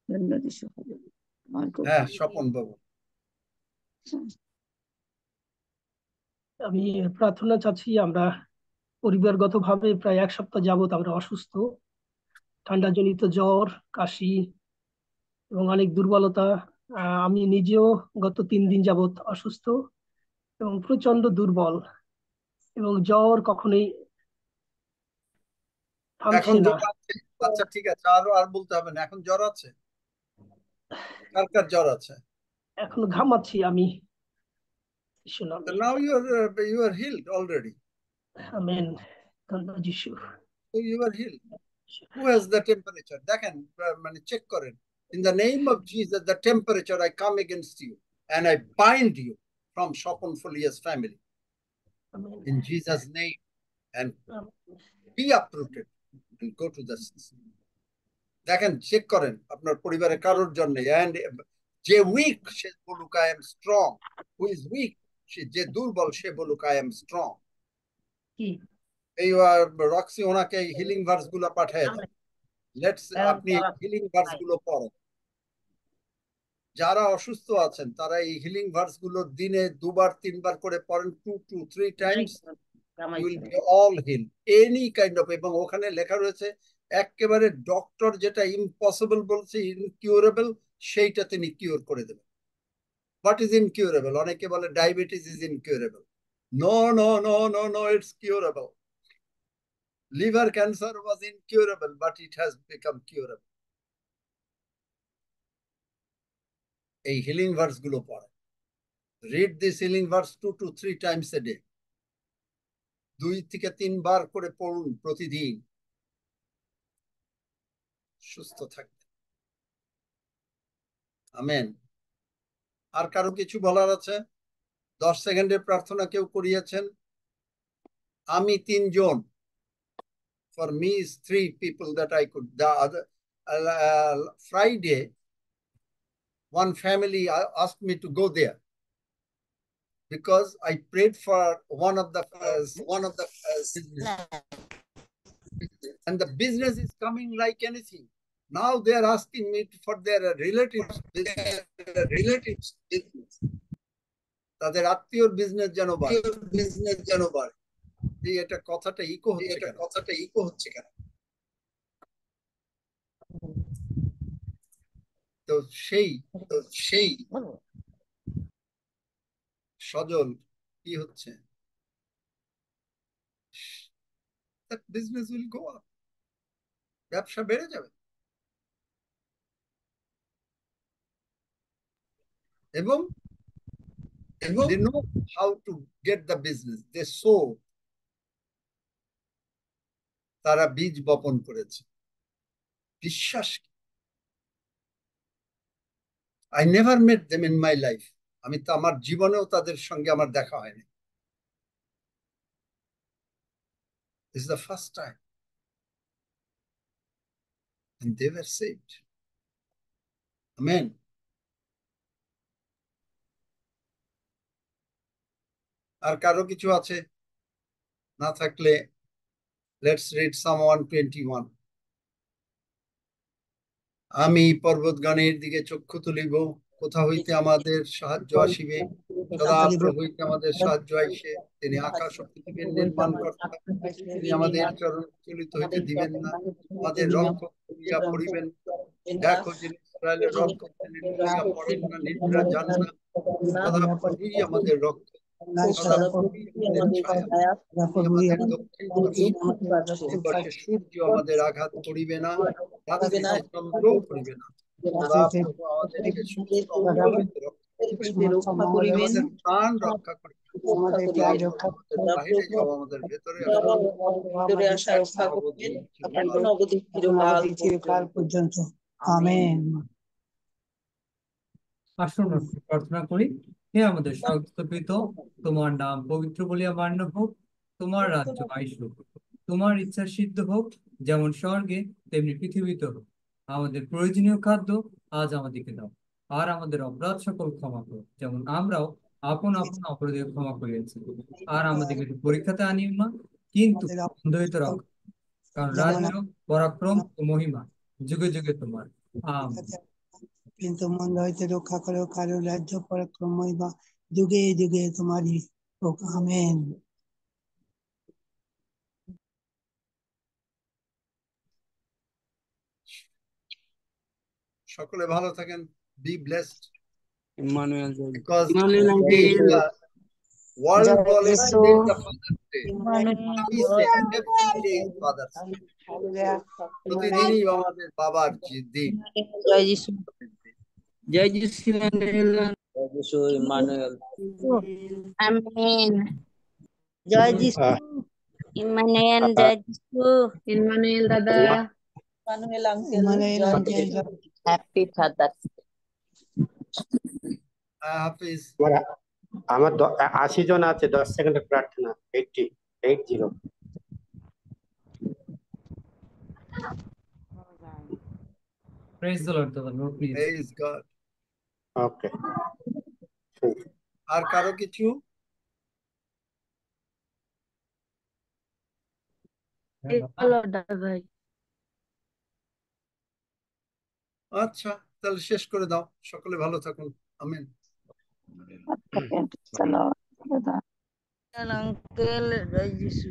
ধন্য যিশু। হ্যাঁ, স্বপন বাবু। আমি প্রার্থনা চাচ্ছি। আমরা পরিবারগতভাবে প্রায় 1 সপ্তাহ যাবত আমরা অসুস্থ, ঠান্ডাজনিত জ্বর, কাশি এবং অনেক দুর্বলতা। আমি নিজেও গত 3 দিন যাবত অসুস্থ এবং প্রচন্ড দুর্বল, এবং জ্বর কখনোই এখন থামছে না। জ্বর আছে? আচ্ছা ঠিক আছে, আর বলতে হবে না। এখন জ্বর আছে? কার কার জ্বর আছে? এখন ঘামাচ্ছি আমি। So now you are healed already. Amen. ধন্যবাদ যিশু। So you are healed. Who has the temperature? দেখেন, মানে চেক করেন। In the name of Jesus, the temperature, I come against you and I bind you from Shopon Folia's family. In Jesus' name, and be uprooted and go to the দেখেন, check করেন আপনার পরিবারের কারোর জন্য। and যে week সে বলুক I am strong. Who is weak? যে দুর্বল সে বলুক I am strong. এই রক্সি ওনাকে হিলিং ভার্স গুলো পাঠিয়ে দাও। আপনি হিলিং ভার্স গুলো পড়েন। যারা অসুস্থ আছেন তারা এই হিলিং ভার্স গুলো দিনে 2বার 3বার করে পড়েন, 2 to 3 times. You will be all healed. Any kind of, এবং ওখানে লেখা রয়েছে একেবারে ডক্টর যেটা ইম্পসিবল বলছে, ইনকিউরেবল, সেইটা তিনি কিউর করে দেবেন। What is incurable? অনেকে বলে diabetes is incurable. No no no no no, it's curable. Liver cancer was incurable, but it has become curable. এই হিলিং ভার্স গুলো পড়ে। Read this healing verse 2 to 3 times a day. 2 থেকে 3 বার করে পড়ুন প্রতিদিন। সুস্থ থাকবেন। আমেন। আর কারো কিছু বলার আছে? 10 সেকেন্ডের প্রার্থনা কেউ করিয়েছেন? আমি 3 জন। For me is 3 people that I could. The other Friday, one family asked me to go there because I prayed for one of the business. And the business is coming like anything. Now they are asking me for their relatives business. তাদের আত্মীয়র business যেন বাড়ে। এটা কথাটা eco হচ্ছে কেন? তো সেই সজল কি হচ্ছে? That business will go up. ব্যবসা বেড়ে যাবে। এবং they know how to get the business. They sow. তারা বীজ বপন করেছে। বিশ্বাস। I never met them in my life. আমি তো আমার জীবনেও তাদের সঙ্গে আমার দেখা হয়নি। This is the first time. And they were saved. Amen. আর কারো কিছু আছে? না থাকলে let's read Psalm 121. আমি পর্বতগণের দিকে চক্ষু তুলিব, কোথা হইতে আমাদের সাহায্য আসিবে? সদাপ্র হইতে আমাদের সাহায্য আইসে। তিনি আকাশ ও পৃথিবীর নির্মাণ কর্তা। তিনি আমাদের চরণ চলিত হইতে দিবেন না, আমাদের রক্ষক হইয়া পড়িবেন। দেখো, যিনি ইসরায়েলের রক্ষক, তিনি নিদ্রা পড়েন না, নিদ্রা যান না। সদাপ্রভুই আমাদের রক্ষক, সদাপ্রভুই আমাদের ছায়া। তিনি আমাদের দক্ষিণ পার্শ্বে, দিবসে সূর্য আমাদের আঘাত করিবে না, রাত্রিতে চন্দ্রও করিবে না। সদাপ্রভু আমাদেরকে সমস্ত অমঙ্গল হইতে রক্ষা করিবেন, আমাদের প্রাণ রক্ষা করিবেন। আমাদের বাহিরে যাও, আমাদের ভেতরে চিরকাল পর্যন্ত। আমেন। আসুন প্রার্থনা করি। হে আমাদের স্বর্গস্থ পিতা, তোমার নাম পবিত্র বলিয়া মান্য হোক, তোমার রাজ্য আইসুক, তোমার ইচ্ছা সিদ্ধ হোক, যেমন স্বর্গে তেমনি পৃথিবীতে হোক। আমাদের প্রয়োজনীয় খাদ্য আজ আমাদেরকে দাও, আর আমাদের অপরাধ সকল ক্ষমা করো, যেমন আমরাও আপন অপরাধীদের ক্ষমা করিয়াছি। আর আমাদেরকে পরীক্ষাতে আনিও না, কিন্তু অন্ধ হইতে রক্ষা, কারণ রাজ্য, পরাক্রম ও মহিমা যুগে যুগে তোমার। আমেন। কিন্তু মন্দ হইতে রক্ষা করো, কারণ রাজ্য, পরাক্রম, মহিমা যুগে যুগে তোমারই। আমেন। সকলে ভালো থাকেন, B blessed, Emmanuel because Emmanuel today is uncle the world জয় বলে যিশু। today is the Father's Day. We say every day is Father's Day. প্রতিদিনই আমাদের বাবার দিন। জয় যিশু। জয় যিশু আঙ্কেল জয় যিশু ইম্মানুয়েল। আমেন। জয় যিশু। ইমানুয়েল জয় যিশু। ইমানুয়েল দাদা। Emmanuel uncle. Happy father's day. Hafiz. আমার 80 জন আছে, 10 সেকেন্ডের প্রার্থনা। 80 Praise the Lord, দাদা, please. Praise God. ওকে। আর কারো কিছু? আচ্ছা, তাহলে শেষ করে দাও। সকলে ভালো থাকুন। আমেন। আঙ্কেল জয় যিশু।